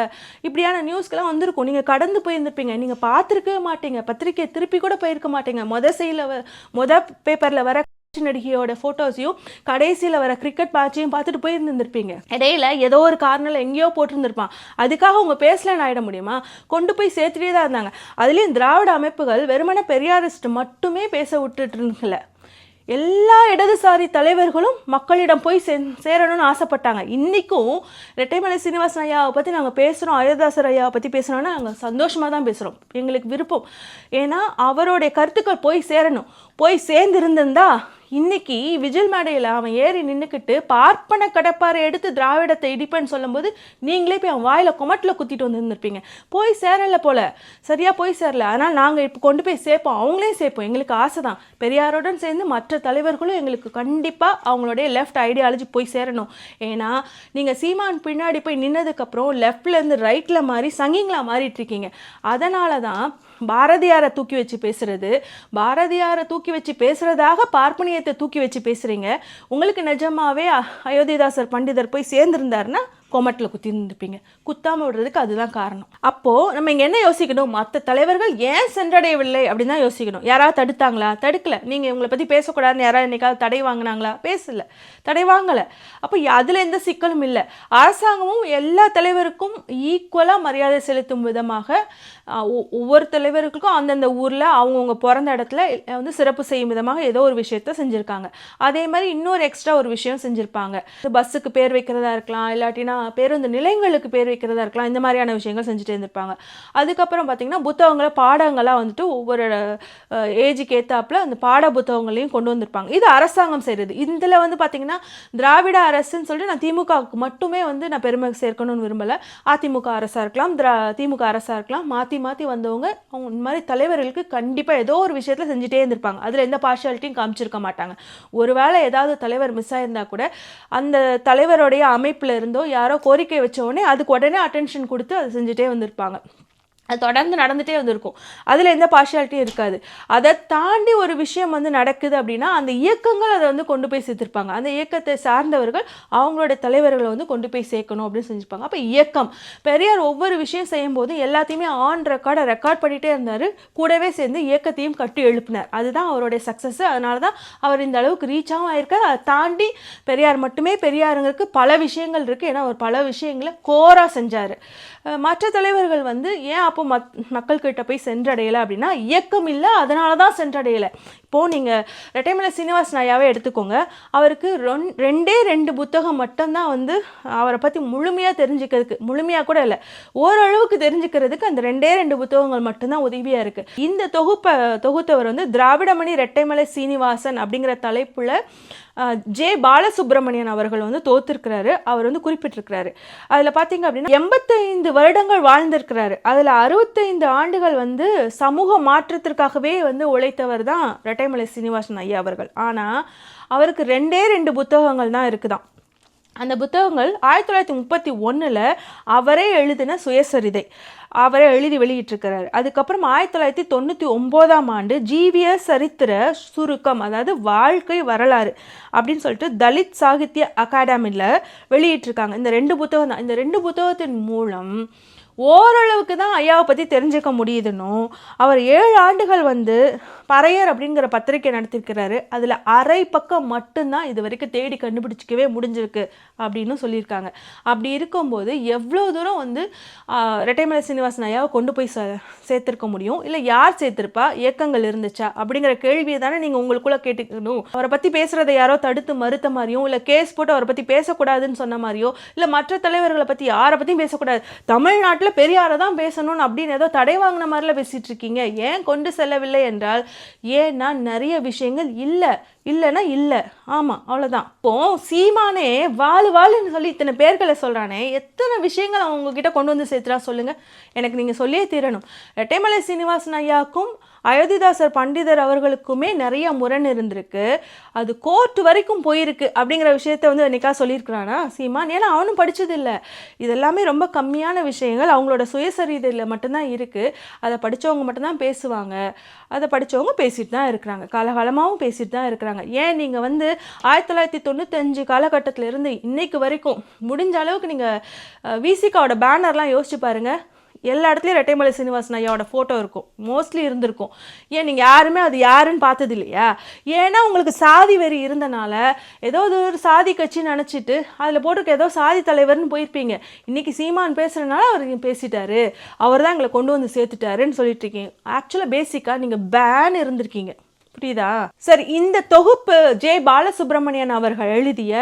Speaker 1: இப்படியான நியூஸ்க்கெல்லாம் வந்திருக்கும். நீங்கள் கடந்து போயிருந்துருப்பீங்க. நீங்கள் பார்த்துருக்கவே மாட்டீங்க. பத்திரிக்கை திருப்பி கூட போயிருக்க மாட்டீங்க. மொதல் பேப்பரில் வர நடிகையோட ஃபோட்டோஸையும் கடைசியில் வர கிரிக்கெட் மேட்சையும் பார்த்துட்டு போயிருந்துருப்பீங்க. இடையில ஏதோ ஒரு காரணம் எங்கேயோ போட்டிருந்துருப்பான். அதுக்காக அவங்க பேசலன்னு ஆகிட முடியுமா? கொண்டு போய் சேர்த்துட்டே தான் இருந்தாங்க. அதுலேயும் திராவிட அமைப்புகள் வெறுமன பெரியாரிஸ்ட் மட்டுமே பேச விட்டுட்டு இருந்துக்கல. எல்லா இடதுசாரி தலைவர்களும் மக்களிடம் போய் சேரணும்னு ஆசைப்பட்டாங்க. இன்றைக்கும் ரெட்டைமலை சீனிவாசன் ஐயாவை பற்றி நாங்கள் பேசுகிறோம், அயோத்திதாசர் ஐயாவை பற்றி பேசுகிறோன்னா நாங்கள் சந்தோஷமாக தான் பேசுகிறோம். எங்களுக்கு விருப்பம். ஏன்னா அவருடைய கருத்துக்கள் போய் சேரணும். போய் சேர்ந்துருந்திருந்தா இன்னைக்கு விஜில் மேடையில் அவன் ஏறி நின்றுக்கிட்டு பார்ப்பன கடப்பாரை எடுத்து திராவிடத்தை இடிப்பேன்னு சொல்லும்போது நீங்களே போய் அவன் வாயில் கொமட்டில் குத்திட்டு வந்துருந்துருப்பீங்க. போய் சேரலை போல, சரியாக போய் சேரலை. ஆனால் நாங்கள் இப்போ கொண்டு போய் சேர்ப்போம், அவங்களே சேர்ப்போம். எங்களுக்கு ஆசை தான் பெரியாருடன் சேர்ந்து மற்ற தலைவர்களும் எங்களுக்கு கண்டிப்பாக அவங்களுடைய லெஃப்ட் ஐடியாலஜி போய் சேரணும். ஏன்னா நீங்கள் சீமான் பின்னாடி போய் நின்னதுக்கப்புறம் லெஃப்ட்லேருந்து ரைட்டில் மாறி சங்கிங்களா மாறிட்டு இருக்கீங்க. அதனால தான் பாரதியாரை தூக்கி வச்சு பேசுறது, பாரதியாரை தூக்கி வச்சு பேசுறதாக பார்ப்பனியத்தை தூக்கி வச்சு பேசுறீங்க. உங்களுக்கு நிஜமாவே அயோத்திதாசர் பண்டிதர் போய் சேர்ந்திருந்தாருன்னா கொமட்டில் குத்தி இருந்துருப்பீங்க. குத்தாமல் விடுறதுக்கு அதுதான் காரணம். அப்போது நம்ம இங்கே என்ன யோசிக்கணும், மற்ற தலைவர்கள் ஏன் சென்றடையவில்லை அப்படின்னு தான் யோசிக்கணும். யாராவது தடுத்தாங்களா? தடுக்கலை. நீங்கள் இவங்களை பற்றி பேசக்கூடாதுன்னு யாராவது என்னைக்காவது தடை வாங்கினாங்களா? பேசலை, தடை வாங்கலை. அப்போ அதில் எந்த சிக்கலும் இல்லை. அரசாங்கமும் எல்லா தலைவருக்கும் ஈக்குவலாக மரியாதை செலுத்தும் விதமாக ஒவ்வொரு தலைவருக்கும் அந்தந்த ஊரில் அவங்கவுங்க பிறந்த இடத்துல வந்து சிறப்பு செய்யும் விதமாக ஏதோ ஒரு விஷயத்த செஞ்சுருக்காங்க. அதே மாதிரி இன்னொரு எக்ஸ்ட்ரா ஒரு விஷயம் செஞ்சுருப்பாங்க. பஸ்ஸுக்கு பேர் வைக்கிறதா இருக்கலாம், இல்லாட்டினா பேருந்து நிலையங்களுக்கு பேர் வைக்கிறதா இருக்கலாம். இந்த மாதிரியான விஷயங்கள் செஞ்சுட்டு இருந்திருப்பாங்க. அதுக்கப்புறம் பார்த்தீங்கன்னா புத்தகங்களை பாடங்களாக வந்துட்டு ஒவ்வொரு ஏஜுக்கு ஏற்றாப்புல அந்த பாட புத்தகங்களையும் கொண்டு வந்திருப்பாங்க. இது அரசாங்கம் செய்கிறது. இதில் வந்து பார்த்தீங்கன்னா திராவிட அரசுன்னு சொல்லிட்டு நான் திமுகவுக்கு மட்டுமே வந்து நான் பெருமை சேர்க்கணும்னு விரும்பலை. அதிமுக அரசாக இருக்கலாம், திமுக அரசாக இருக்கலாம், மாற்றி வந்தவங்க அவங்க இந்த மாதிரி தலைவர்களுக்கு கண்டிப்பாக ஏதோ ஒரு விஷயத்தில் செஞ்சுட்டே இருந்திருப்பாங்க. அதில் எந்த பார்ஷியாலிட்டியும் காமிச்சிருக்க மாட்டாங்க. ஒருவேளை ஏதாவது தலைவர் மிஸ் ஆயிருந்தா கூட அந்த தலைவருடைய அமைப்பில் இருந்தோ யாரோ கோரிக்கை வச்ச உடனே அதுக்கு உடனே அட்டென்ஷன் கொடுத்து அதை செஞ்சுட்டே வந்திருப்பாங்க. அது தொடர்ந்து நடந்துகிட்டே வந்திருக்கும். அதில் எந்த பார்ஷியாலிட்டியும் இருக்காது. அதை தாண்டி ஒரு விஷயம் வந்து நடக்குது அப்படின்னா அந்த இயக்கங்கள் அதை வந்து கொண்டு போய் சேர்த்துருப்பாங்க. அந்த இயக்கத்தை சார்ந்தவர்கள் அவங்களோட தலைவர்களை வந்து கொண்டு போய் சேர்க்கணும் அப்படின்னு செஞ்சுருப்பாங்க. அப்போ இயக்கம் பெரியார் ஒவ்வொரு விஷயம் செய்யும் போது எல்லாத்தையுமே ஆன் ரெக்கார்ட் பண்ணிகிட்டே இருந்தார். கூடவே சேர்ந்து இயக்கத்தையும் கட்டி எழுப்பினார். அதுதான் அவருடைய சக்ஸஸ். அதனால தான் அவர் இந்த அளவுக்கு ரீச்சாகவும் ஆயிருக்கார். அதை தாண்டி பெரியார் மட்டுமே பெரியாருங்களுக்கு பல விஷயங்கள் இருக்குது. ஏன்னா அவர் பல விஷயங்களை கோராக செஞ்சார். மற்ற தலைவர்கள் வந்து ஏன் அப்போ மக்கள்கிட்ட போய் சென்றடையலை அப்படின்னா இயக்கம் இல்லை, அதனால தான் சென்றடையலை. இப்போது நீங்கள் ரெட்டைமலை சீனிவாசன் ஐயாவே எடுத்துக்கோங்க. அவருக்கு 2 புத்தகம் மட்டும்தான் வந்து அவரை பற்றி முழுமையாக தெரிஞ்சுக்கிறதுக்கு, முழுமையாக கூட இல்லை, ஓரளவுக்கு தெரிஞ்சுக்கிறதுக்கு அந்த 2 புத்தகங்கள் மட்டும்தான் உதவியாக இருக்குது. இந்த தொகுத்தவர் வந்து திராவிடமணி ரெட்டைமலை சீனிவாசன் அப்படிங்கிற தலைப்பில் ஜே பாலசுப்ரமணியன் அவர்கள் வந்து தோத்திருக்கிறாரு. அவர் வந்து குறிப்பிட்டிருக்கிறாரு. அதில் பார்த்தீங்க அப்படின்னா 85 வருடங்கள் வாழ்ந்திருக்கிறாரு. அதில் 65 ஆண்டுகள் வந்து சமூக மாற்றத்திற்காகவே வந்து உழைத்தவர் தான் ரெட்டைமலை சீனிவாசன் ஐயா அவர்கள். ஆனால் அவருக்கு 2 புத்தகங்கள் தான் இருக்குதான். அந்த புத்தகங்கள் 1931 அவரே எழுதின சுயசரிதை அவரே எழுதி வெளியிட்டிருக்கிறார். அதுக்கப்புறம் 1999 ஜீவிய சரித்திர சுருக்கம், அதாவது வாழ்க்கை வரலாறு அப்படின்னு சொல்லிட்டு தலித் சாகித்ய அகாடமியில் வெளியிட்டிருக்காங்க. இந்த 2 புத்தகம் தான். இந்த 2 புத்தகத்தின் மூலம் ஓரளவுக்கு தான் ஐயாவை பற்றி தெரிஞ்சுக்க முடியுதுன்னும், அவர் 7 ஆண்டுகள் வந்து பறையர் அப்படிங்கிற பத்திரிக்கை நடத்திருக்கிறாரு. அதில் அரை பக்கம் மட்டும்தான் இது வரைக்கும் தேடி கண்டுபிடிச்சிக்கவே முடிஞ்சிருக்கு அப்படின்னு சொல்லியிருக்காங்க. அப்படி இருக்கும்போது எவ்வளோ தூரம் வந்து ரெட்டைமலை சீனிவாசன் ஐயாவை கொண்டு போய் சேர்த்துருக்க முடியும்? இல்லை யார் சேர்த்துருப்பா? இயக்கங்கள் இருந்துச்சா? அப்படிங்கிற கேள்வியை தானே நீங்கள் உங்களுக்குள்ளே கேட்டுக்கணும். அவரை பற்றி பேசுகிறத யாரோ தடுத்து மறுத்த மாதிரியும், இல்லை கேஸ் போட்டு அவரை பற்றி பேசக்கூடாதுன்னு சொன்ன மாதிரியோ, இல்லை மற்ற தலைவர்களை பற்றி யாரை பற்றியும் பேசக்கூடாது, தமிழ்நாட்டில் பெரியாரை தான் பேசணும்னு அப்படின்னு ஏதோ தடை வாங்கின மாதிரிலாம் பேசிட்டு இருக்கீங்க. ஏன் கொண்டு செல்லவில்லை என்றால், ஏன்னா நிறைய விஷயங்கள் இல்லைன்னா இல்லை. ஆமாம், அவ்வளோதான். இப்போ சீமானே வாழுன்னு சொல்லி இத்தனை பேர்களை சொல்கிறானே, எத்தனை விஷயங்கள் அவங்க கிட்ட கொண்டு வந்து சேர்த்துறா சொல்லுங்கள். எனக்கு நீங்கள் சொல்லியே தீரணும். ரெட்டைமலை சீனிவாசன் ஐயாவுக்கும் அயோத்திதாசர் பண்டிதர் அவர்களுக்குமே நிறைய முரண் இருந்திருக்கு. அது கோர்ட் வரைக்கும் போயிருக்கு அப்படிங்கிற விஷயத்த வந்து என்னைக்கா சொல்லியிருக்கிறானா சீமான்? ஏன்னா அவனும் படித்ததில்லை. இதெல்லாமே ரொம்ப கம்மியான விஷயங்கள் அவங்களோட சுயசரிதையில் மட்டும்தான் இருக்குது. அதை படித்தவங்க மட்டும்தான் பேசுவாங்க. அதை படித்தவங்க பேசிட்டு தான் இருக்கிறாங்க, காலகாலமாகவும் பேசிட்டு தான் இருக்கிறாங்க. ஏன் நீங்கள் வந்து 1995 காலகட்டத்திலேருந்து இன்னைக்கு வரைக்கும் முடிஞ்ச அளவுக்கு நீங்கள் விசிகாவோட பேனர்லாம் யோசிச்சு பாருங்கள். எல்லா இடத்துலையும் ரெட்டைமலை சீனிவாசன் ஐயாவோட ஃபோட்டோ இருக்கும், மோஸ்ட்லி இருந்திருக்கும். ஏன் நீங்கள் யாருமே அது யாருன்னு பார்த்தது இல்லையா? ஏன்னா உங்களுக்கு சாதி வெறி இருந்தனால ஏதோ ஒரு சாதி கட்சின்னு நினச்சிட்டு அதில் போட்டிருக்க ஏதோ சாதி தலைவர்னு போயிருப்பீங்க. இன்றைக்கி சீமான் பேசுகிறனால அவர் பேசிட்டாரு, அவர் தான் எங்களை கொண்டு வந்து சேர்த்துட்டாருன்னு சொல்லிட்டு இருக்கீங்க. ஆக்சுவலாக பேசிக்காக நீங்கள் பேன் இருந்திருக்கீங்க. புரியுதா? சரி, இந்த தொகுப்பு ஜே பாலசுப்ரமணியன் அவர்கள் எழுதிய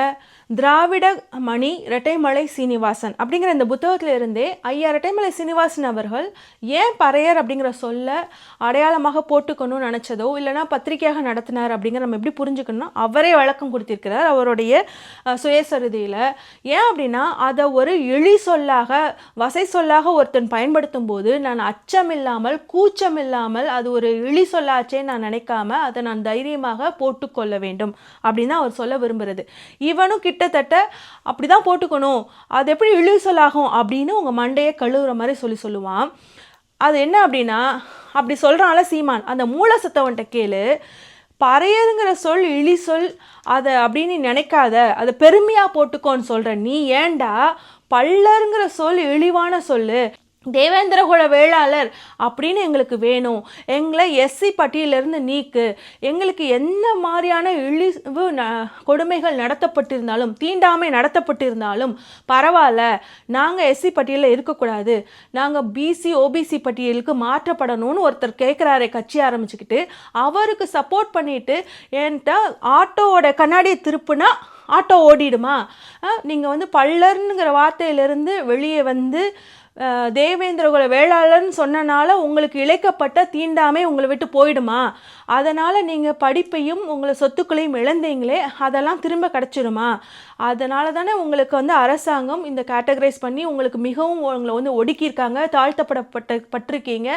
Speaker 1: திராவிட மணி இரட்டைமலை சீனிவாசன் அப்படிங்கிற இந்த புத்தகத்தில் இருந்தே ஐயா இரட்டைமலை சீனிவாசன் அவர்கள் ஏன் பறையர் அப்படிங்கிற சொல்ல அடையாளமாக போட்டுக்கணும்னு நினச்சதோ இல்லைனா பத்திரிகையாக நடத்தினார் அப்படிங்கிற நம்ம எப்படி புரிஞ்சுக்கணும் அவரே விளக்கம் கொடுத்திருக்கிறார் அவருடைய சுயசரிதையில். ஏன் அப்படின்னா அதை ஒரு இழி சொல்லாக வசை சொல்லாக ஒருத்தன் பயன்படுத்தும் போது நான் அச்சமில்லாமல் கூச்சமில்லாமல் அது ஒரு இழி சொல்லாச்சே நான் நினைக்காம அதை நான் தைரியமாக போட்டுக்கொள்ள வேண்டும் அப்படின்னு அவர் சொல்ல விரும்புகிறது. இவனும் கிட்டத்தட்ட அப்படிதான் போட்டுக்கணும், அது எப்படி இழிவு சொல்லாகும் அப்படின்னு உங்கள் மண்டையை கழுவுற மாதிரி சொல்லுவான். அது என்ன அப்படின்னா, அப்படி சொல்கிறான்ல சீமான், அந்த மூல சத்தவன்ட்ட கேளு, பறையருங்கிற சொல் இழி சொல் அதை அப்படின்னு நினைக்காத, அதை பெருமையாக போட்டுக்கோன்னு சொல்கிற நீ ஏண்டா பல்லருங்கிற சொல் இழிவான சொல்லு, தேவேந்திரகுல வேளாளர் அப்படின்னு எங்களுக்கு வேணும், எங்களை எஸ்சி பட்டியலிருந்து நீக்கு, எங்களுக்கு என்ன மாதிரியான இழிவு கொடுமைகள் நடத்தப்பட்டிருந்தாலும் தீண்டாமை நடத்தப்பட்டிருந்தாலும் பரவாயில்ல, நாங்கள் எஸ்சி பட்டியலில் இருக்கக்கூடாது, நாங்கள் பிசி ஓபிசி பட்டியலுக்கு மாற்றப்படணும்னு ஒருத்தர் கேட்குறாரே கட்சி ஆரம்பிச்சுக்கிட்டு அவருக்கு சப்போர்ட் பண்ணிட்டு என்கிட்ட ஆட்டோவோட கண்ணாடியை திருப்புனா ஆட்டோ ஓடிடுமா? நீங்கள் வந்து பல்லர்னுங்கிற வார்த்தையிலிருந்து வெளியே வந்து தேவேந்திரகுல வேளாளர்னு சொன்னனால உங்களுக்கு இழைக்கப்பட்ட தீண்டாமை உங்களை விட்டு போயிடுமா? அதனால் நீங்கள் படிப்பையும் உங்களை சொத்துக்களையும் இழந்தீங்களே அதெல்லாம் திரும்ப கிடச்சிடுமா? அதனால தானே உங்களுக்கு வந்து அரசாங்கம் இந்த கேட்டகரைஸ் பண்ணி உங்களுக்கு மிகவும் உங்களை வந்து ஒடுக்கியிருக்காங்க, தாழ்த்தப்பட்டிருக்கீங்க,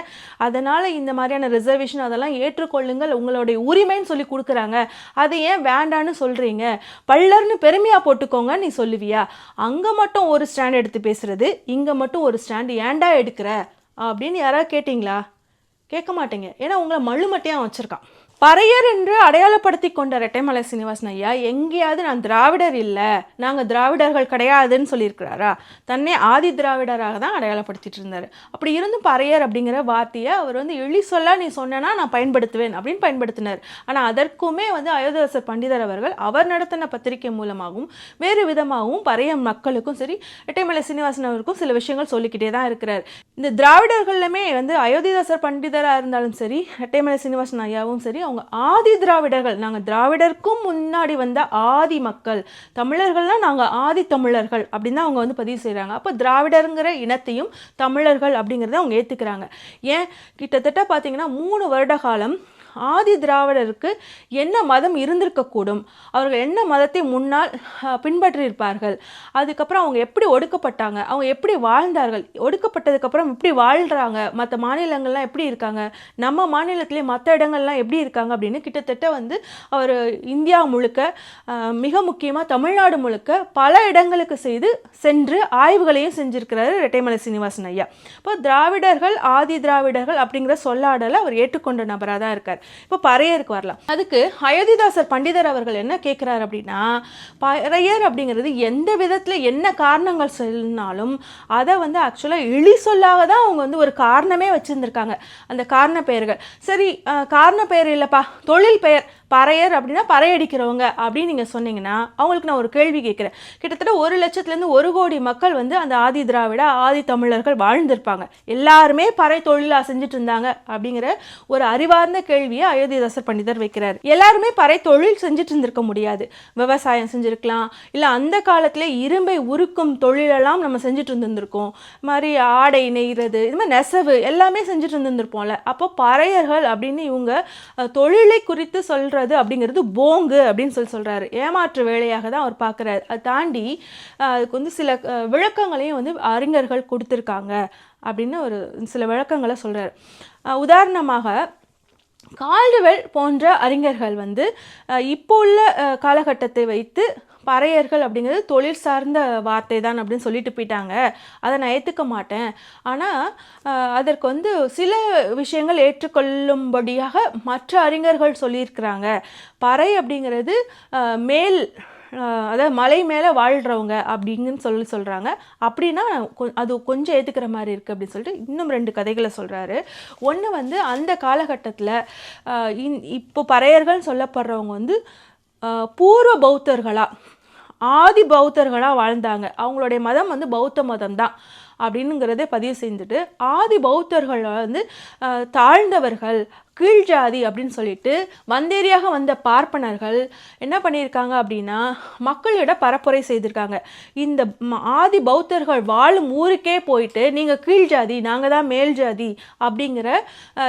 Speaker 1: அதனால் இந்த மாதிரியான ரிசர்வேஷன் அதெல்லாம் ஏற்றுக்கொள்ளுங்கள், உங்களுடைய உரிமைன்னு சொல்லி கொடுக்குறாங்க, அதை ஏன் வேண்டான்னு சொல்கிறீங்க? பல்லர்னு பெருமையாக போட்டுக்கோங்க நீ சொல்லுவியா? அங்கே மட்டும் ஒரு ஸ்டாண்ட் எடுத்து பேசுகிறது, இங்கே மட்டும் ஒரு ஸ்டாண்ட் ஏன்டா எடுக்கிற அப்படின்னு யாராவது கேட்டிங்களா? கேட்க மாட்டேங்க. ஏன்னா உங்களை மழுமட்டையாக வச்சுருக்கான். பறையர் என்று அடையாளப்படுத்தி கொண்ட இரட்டைமலை சீனிவாசன் ஐயா எங்கேயாவது நான் திராவிடர் இல்லை, நாங்கள் திராவிடர்கள் கிடையாதுன்னு சொல்லியிருக்கிறாரா? தன்னை ஆதி திராவிடராக தான் அடையாளப்படுத்திட்டு இருந்தார். அப்படி இருந்தும் பறையர் அப்படிங்கிற வார்த்தையை அவர் வந்து எளி சொல்ல நீ சொன்னா நான் பயன்படுத்துவேன் அப்படின்னு பயன்படுத்தினார். ஆனால் அதற்குமே வந்து அயோத்திதாசர் பண்டிதர் அவர்கள் அவர் நடத்தின பத்திரிகை மூலமாகவும் வேறு விதமாகவும் பறைய மக்களுக்கும் சரி இரட்டைமலை சீனிவாசன் அவருக்கும் சில விஷயங்கள் சொல்லிக்கிட்டே தான் இருக்கிறார். இந்த திராவிடர்களுமே வந்து அயோத்திதாசர் பண்டிதராக இருந்தாலும் சரி இரட்டைமலை சீனிவாசன் ஐயாவும் சரி அவங்க ஆதி திராவிடர்கள், நாங்கள் திராவிடருக்கும் முன்னாடி வந்த ஆதி மக்கள், தமிழர்கள்லாம் நாங்கள் ஆதி தமிழர்கள் அப்படின்னு தான் அவங்க வந்து பதிவு செய்கிறாங்க. அப்போ திராவிடருங்கிற இனத்தையும் தமிழர்கள் அப்படிங்கிறத அவங்க ஏற்றுக்கிறாங்க. ஏன் கிட்டத்தட்ட பார்த்தீங்கன்னா 3 வருட காலம் ஆதி திராவிடருக்கு என்ன மதம் இருந்திருக்கக்கூடும், அவர்கள் என்ன மதத்தை முன்னால் பின்பற்றியிருப்பார்கள், அதுக்கப்புறம் அவங்க எப்படி ஒடுக்கப்பட்டாங்க, அவங்க எப்படி வாழ்ந்தார்கள், ஒடுக்கப்பட்டதுக்கப்புறம் எப்படி வாழ்கிறாங்க, மற்ற மாநிலங்கள்லாம் எப்படி இருக்காங்க, நம்ம மாநிலத்திலே மற்ற இடங்கள்லாம் எப்படி இருக்காங்க அப்படின்னு கிட்டத்தட்ட வந்து அவர் இந்தியா முழுக்க மிக முக்கியமாக தமிழ்நாடு முழுக்க பல இடங்களுக்கு சென்று ஆய்வுகளையும் செஞ்சிருக்கிறாரு இரட்டைமலை சீனிவாசன் ஐயா. இப்போ திராவிடர்கள் ஆதி திராவிடர்கள் அப்படிங்கிற சொல்லாடலை அவர் ஏற்றுக்கொண்ட நபராக தான் இருக்கார். இப்போ பறையருக்கு வரலாம். அதுக்கு அயோத்திதாசர் பண்டிதர் அவர்கள் என்ன கேட்குறாரு அப்படின்னா, பறையர் அப்படிங்கிறது எந்த விதத்தில் என்ன காரணங்கள் சொன்னாலும் அதை வந்து ஆக்சுவலாக இழி சொல்லாக தான் அவங்க வந்து ஒரு காரணமே வச்சுருந்துருக்காங்க. அந்த காரண பெயர்கள் சரி, காரண பெயர் இல்லைப்பா, தொழில் பெயர் பறையர் அப்படின்னா பறையடிக்கிறவங்க அப்படின்னு நீங்கள் சொன்னீங்கன்னா அவங்களுக்கு நான் ஒரு கேள்வி கேட்குறேன். கிட்டத்தட்ட 1 லட்சத்துலேருந்து 1 கோடி மக்கள் வந்து அந்த ஆதி திராவிட ஆதி தமிழர்கள் வாழ்ந்திருப்பாங்க, எல்லாருமே பறை தொழிலாக செஞ்சுட்டு இருந்தாங்க அப்படிங்கிற ஒரு அறிவார்ந்த கேள்வியை அயோத்திதாசர் பண்டிதர் வைக்கிறார். எல்லாருமே பறை தொழில் செஞ்சுட்டு இருந்திருக்க முடியாது, விவசாயம் செஞ்சுருக்கலாம், இல்லை அந்த காலத்தில் இரும்பை உருக்கும் தொழிலெல்லாம் நம்ம செஞ்சுட்டு இருந்திருக்கோம், மாதிரி ஆடை நெய்கிறது, இது மாதிரி நெசவு எல்லாமே செஞ்சுட்டு இருந்திருப்போம்ல. அப்போ பறையர்கள் அப்படின்னு இவங்க தொழிலை குறித்து சொல்கிற அப்படிங்கிறது போங்கு அப்படின்னு சொல்றாரு. ஏமாற்று வேலையாக தான் அவர் பார்க்குறாரு. அதை தாண்டி அதுக்கு வந்து சில விளக்கங்களையும் வந்து அறிஞர்கள் கொடுத்துருக்காங்க அப்படின்னு ஒரு சில விளக்கங்களை சொல்றாரு. உதாரணமாக கால்டுவெல் போன்ற அறிஞர்கள் வந்து இப்போ உள்ள காலகட்டத்தை வைத்து பறையர்கள் அப்படிங்கிறது தொழில் சார்ந்த வார்த்தை தான் அப்படின்னு சொல்லிட்டு போயிட்டாங்க, அதை நான் ஏற்றுக்க மாட்டேன், ஆனால் அதற்கு வந்து சில விஷயங்கள் ஏற்றுக்கொள்ளும்படியாக மற்ற அறிஞர்கள் சொல்லியிருக்கிறாங்க. பறை அப்படிங்கிறது மேல் அதாவது மலை மேலே வாழ்கிறவங்க அப்படின்னு சொல்கிறாங்க. அப்படின்னா அது கொஞ்சம் ஏற்றுக்கிற மாதிரி இருக்குது அப்படின்னு சொல்லிட்டு இன்னும் 2 கதைகளை சொல்கிறாரு. ஒன்று வந்து அந்த காலகட்டத்தில் இப்போ பறையர்கள் சொல்லப்படுறவங்க வந்து பூர்வ பௌத்தர்களாக ஆதி பௌத்தர்களாக வாழ்ந்தாங்க, அவங்களுடைய மதம் வந்து பௌத்த மதம் தான், அப்படின்னுங்கிறத பதிவு செஞ்சுட்டு ஆதி பௌத்தர்கள் வந்து தாழ்ந்தவர்கள், கீழ் ஜாதி அப்படின்னு சொல்லிட்டு வந்தேரியாக வந்த பார்ப்பனர்கள் என்ன பண்ணியிருக்காங்க அப்படின்னா மக்களிட பரப்புரை செய்திருக்காங்க. இந்த ஆதி பௌத்தர்கள் வாழும் ஊருக்கே போயிட்டு நீங்கள் கீழ் ஜாதி, நாங்கள் தான் மேல் ஜாதி அப்படிங்கிற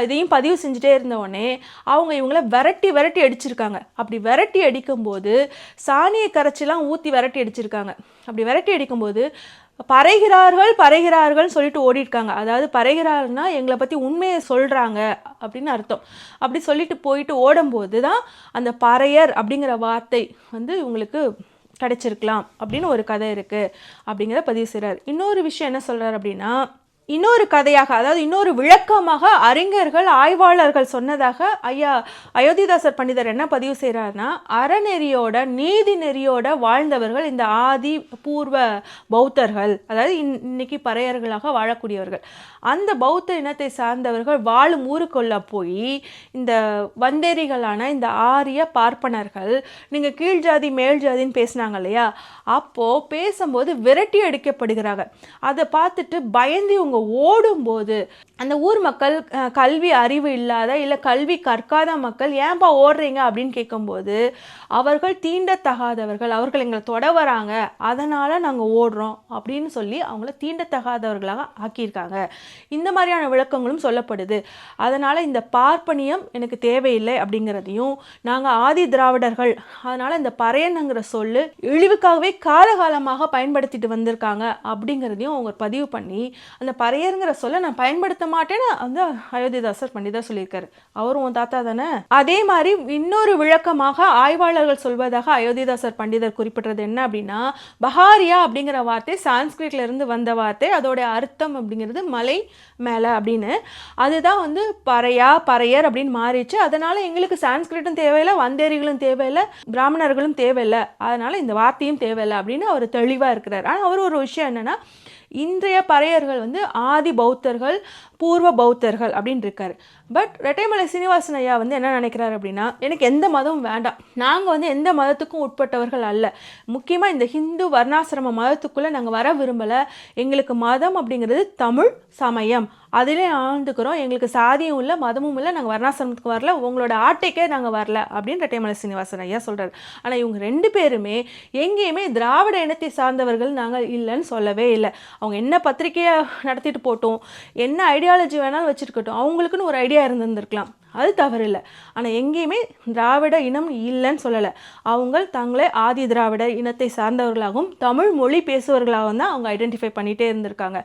Speaker 1: இதையும் பதிவு செஞ்சுட்டே இருந்தோடனே அவங்க இவங்கள விரட்டி விரட்டி அடிச்சிருக்காங்க. அப்படி விரட்டி அடிக்கும்போது சாணியை கரைச்சிலாம் ஊற்றி விரட்டி அடிச்சிருக்காங்க. அப்படி விரட்டி அடிக்கும்போது பறைகிறார்கள் சொல்லிட்டு ஓடிருக்காங்க. அதாவது பறைகிறார்னா எங்களை பற்றி உண்மையை சொல்கிறாங்க அப்படின்னு அர்த்தம். அப்படி சொல்லிட்டு போயிட்டு ஓடும்போது தான் அந்த பறையர் அப்படிங்கிற வார்த்தை வந்து இவங்களுக்கு கிடைச்சிருக்கலாம் அப்படின்னு ஒரு கதை இருக்குது அப்படிங்கிற பதிவு செய்கிறார். இன்னொரு விஷயம் என்ன சொல்கிறார் அப்படின்னா, இன்னொரு கதையாக, அதாவது இன்னொரு விளக்கமாக அறிஞர்கள் ஆய்வாளர்கள் சொன்னதாக ஐயா அயோத்திதாசர் பண்டிதர் என்ன பதிவு செய்கிறாருன்னா, அறநெறியோட நீதி நெறியோட வாழ்ந்தவர்கள் இந்த ஆதி பூர்வ பௌத்தர்கள், அதாவது இன்னைக்கு பறையர்களாக வாழக்கூடியவர்கள். அந்த பௌத்த இனத்தை சார்ந்தவர்கள் வாழும் ஊருக்குள்ள போய் இந்த வந்தேரிகளான இந்த ஆரிய பார்ப்பனர்கள் நீங்கள் கீழ் ஜாதி மேல் ஜாதின்னு பேசினாங்க இல்லையா, அப்போது பேசும்போது விரட்டி அடிக்கப்படுகிறாங்க. அதை பார்த்துட்டு பயந்து இவங்க ஓடும்போது அந்த ஊர் மக்கள் கல்வி அறிவு இல்லாத இல்லை கல்வி கற்காத மக்கள் ஏன்பா ஓடுறீங்க அப்படின்னு கேட்கும்போது அவர்கள் தீண்டத்தகாதவர்கள், அவர்கள் எங்களை தொட வராங்க, அதனால் நாங்கள் ஓடுறோம் அப்படின்னு சொல்லி அவங்கள தீண்டத்தகாதவர்களாக ஆக்கியிருக்காங்க. இந்த மாதிரியான விளக்கங்களும் சொல்லப்படுது. அதனால் இந்த பார்ப்பனியம் எனக்கு தேவையில்லை அப்படிங்கிறதையும், நாங்கள் ஆதி திராவிடர்கள், அதனால் இந்த பறையனுங்கிற சொல்லு இழிவுக்காகவே காலகாலமாக பயன்படுத்திட்டு வந்திருக்காங்க அப்படிங்கிறதையும் அவங்க பதிவு பண்ணி அந்த பறையருங்கிற சொல்ல நான் பயன்படுத்த மாட்டேன்னு வந்து அயோத்திதாசர் பண்டிதர் சொல்லியிருக்காரு. அவரும் உன் தாத்தா தானே. அதே மாதிரி இன்னொரு விளக்கமாக ஆய்வாளர்கள் சொல்வதாக அயோத்திதாசர் பண்டிதர் குறிப்பிட்டது என்ன அப்படின்னா, பஹாரியா அப்படிங்கிற வார்த்தை சான்ஸ்கிரிட்ல இருந்து வந்த வார்த்தை, அதோட அர்த்தம் அப்படிங்கிறது மலை மேலே அப்படின்னு. அதுதான் வந்து பறையர் அப்படின்னு மாறிச்சு. அதனால எங்களுக்கு சான்ஸ்கிரிட்டும் தேவையில்லை, வந்தேரிகளும் தேவையில்லை, பிராமணர்களும் தேவையில்லை, அதனால இந்த வார்த்தையும் தேவையில்லை அப்படின்னு அவர் தெளிவாக இருக்கிறார். ஆனால் அவர் ஒரு விஷயம் என்னன்னா, இன்றைய பறையர்கள் வந்து ஆதி பௌத்தர்கள் பூர்வ பௌத்தர்கள் அப்படின்னு இருக்காரு. பட் ரெட்டைமலை சீனிவாசன் ஐயா வந்து என்ன நினைக்கிறாரு அப்படின்னா, எனக்கு எந்த மதமும் வேண்டாம், நாங்கள் வந்து எந்த மதத்துக்கும் உட்பட்டவர்கள் அல்ல, முக்கியமாக இந்த ஹிந்து வர்ணாசிரம மதத்துக்குள்ளே நாங்கள் வர விரும்பலை, எங்களுக்கு மதம் அப்படிங்கிறது தமிழ் சமயம், அதிலே ஆழ்ந்துக்கிறோம், எங்களுக்கு சாதியும் இல்லை மதமும் இல்லை, நாங்கள் வர்ணாசிரமத்துக்கு வரல, உங்களோட ஆட்டைக்கே நாங்கள் வரல அப்படின்னு ரெட்டைமலை சீனிவாசன் ஐயா சொல்கிறார். ஆனால் இவங்க ரெண்டு பேருமே எங்கேயுமே திராவிட இனத்தை சார்ந்தவர்கள் நாங்கள் இல்லைன்னு சொல்லவே இல்லை. அவங்க என்ன பத்திரிகையை நடத்திட்டு போட்டோம், என்ன ஐடியாலஜி வேணாலும் வச்சுருக்கட்டும், அவங்களுக்குன்னு ஒரு ஐடியா இருந்திருக்கலாம், அது தவறு இல்லை. ஆனால் எங்கேயுமே திராவிட இனம் இல்லைன்னு சொல்லலை. அவங்க தங்களே ஆதி திராவிட இனத்தை சார்ந்தவர்களாகவும் தமிழ் மொழி பேசுபவர்களாகவும் தான் அவங்க ஐடென்டிஃபை பண்ணிகிட்டே இருந்திருக்காங்க.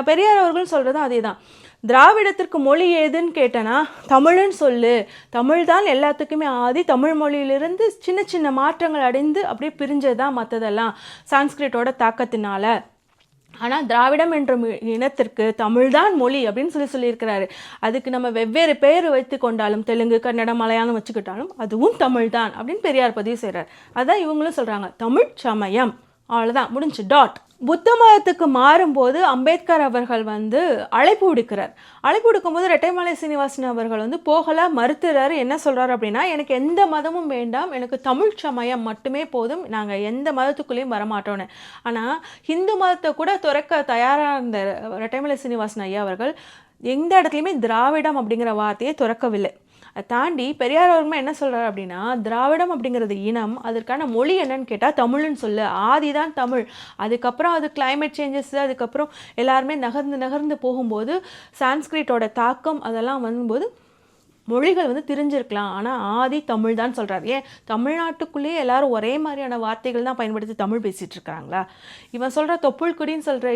Speaker 1: பெரியார் அவர்கள் சொல்கிறதும் அதே தான். திராவிடத்திற்கு மொழி ஏதுன்னு கேட்டேன்னா தமிழ்னு சொல்லு, தமிழ் தான் எல்லாத்துக்குமே ஆதி, தமிழ் மொழியிலிருந்து சின்ன சின்ன மாற்றங்கள் அடைந்து அப்படியே பிரிஞ்சது தான் மற்றதெல்லாம் சான்ஸ்கிரிட்டோட தாக்கத்தினால. ஆனால் திராவிடம் என்ற இனத்திற்கு தமிழ்தான் மொழி அப்படின்னு சொல்லியிருக்கிறாரு. அதுக்கு நம்ம வெவ்வேறு பெயர் வைத்து கொண்டாலும், தெலுங்கு கன்னடம் மலையாளம் வச்சுக்கிட்டாலும் அதுவும் தமிழ் தான் அப்படின்னு பெரியார் பதிவு செய்கிறார். அதான் இவங்களும் சொல்கிறாங்க, தமிழ் சமயம், அவ்வளோதான் முடிஞ்சு டாட். புத்த மதத்துக்கு மாறும்போது அம்பேத்கர் அவர்கள் வந்து அழைப்பு விடுக்கிறார். அழைப்பு விடுக்கும்போது ரெட்டைமலை சீனிவாசன் அவர்கள் வந்து போகல மறுத்துறாரு. என்ன சொல்கிறார் அப்படின்னா, எனக்கு எந்த மதமும் வேண்டாம், எனக்கு தமிழ் சமயம் மட்டுமே போதும், நாங்கள் எந்த மதத்துக்குள்ளேயும் வரமாட்டோன்னு. ஆனால் ஹிந்து மதத்தை கூட துறக்க தயாராக இருந்த ரெட்டைமலை சீனிவாசன் ஐயா அவர்கள் எந்த இடத்துலையுமே திராவிடம் அப்படிங்கிற வார்த்தையை துறக்கவில்லை. அதை தாண்டி பெரியார் அவர்களுமே என்ன சொல்கிறார் அப்படின்னா, திராவிடம் அப்படிங்கிறது இனம், அதற்கான மொழி என்னன்னு கேட்டால் தமிழ்னு சொல்லு, ஆதி தான் தமிழ், அதுக்கப்புறம் அது கிளைமேட் சேஞ்சஸ், அதுக்கப்புறம் எல்லாருமே நகர்ந்து போகும்போது சான்ஸ்கிரிட்டோட தாக்கம் அதெல்லாம் வரும்போது மொழிகள் வந்து தெரிஞ்சிருக்கலாம், ஆனால் ஆதி தமிழ் தான் சொல்கிறார். ஏன் தமிழ்நாட்டுக்குள்ளேயே எல்லாரும் ஒரே மாதிரியான வார்த்தைகள் தான் பயன்படுத்தி தமிழ் பேசிகிட்டு இருக்கிறாங்களா? இவன் சொல்கிற தொப்புள்குடின்னு சொல்கிற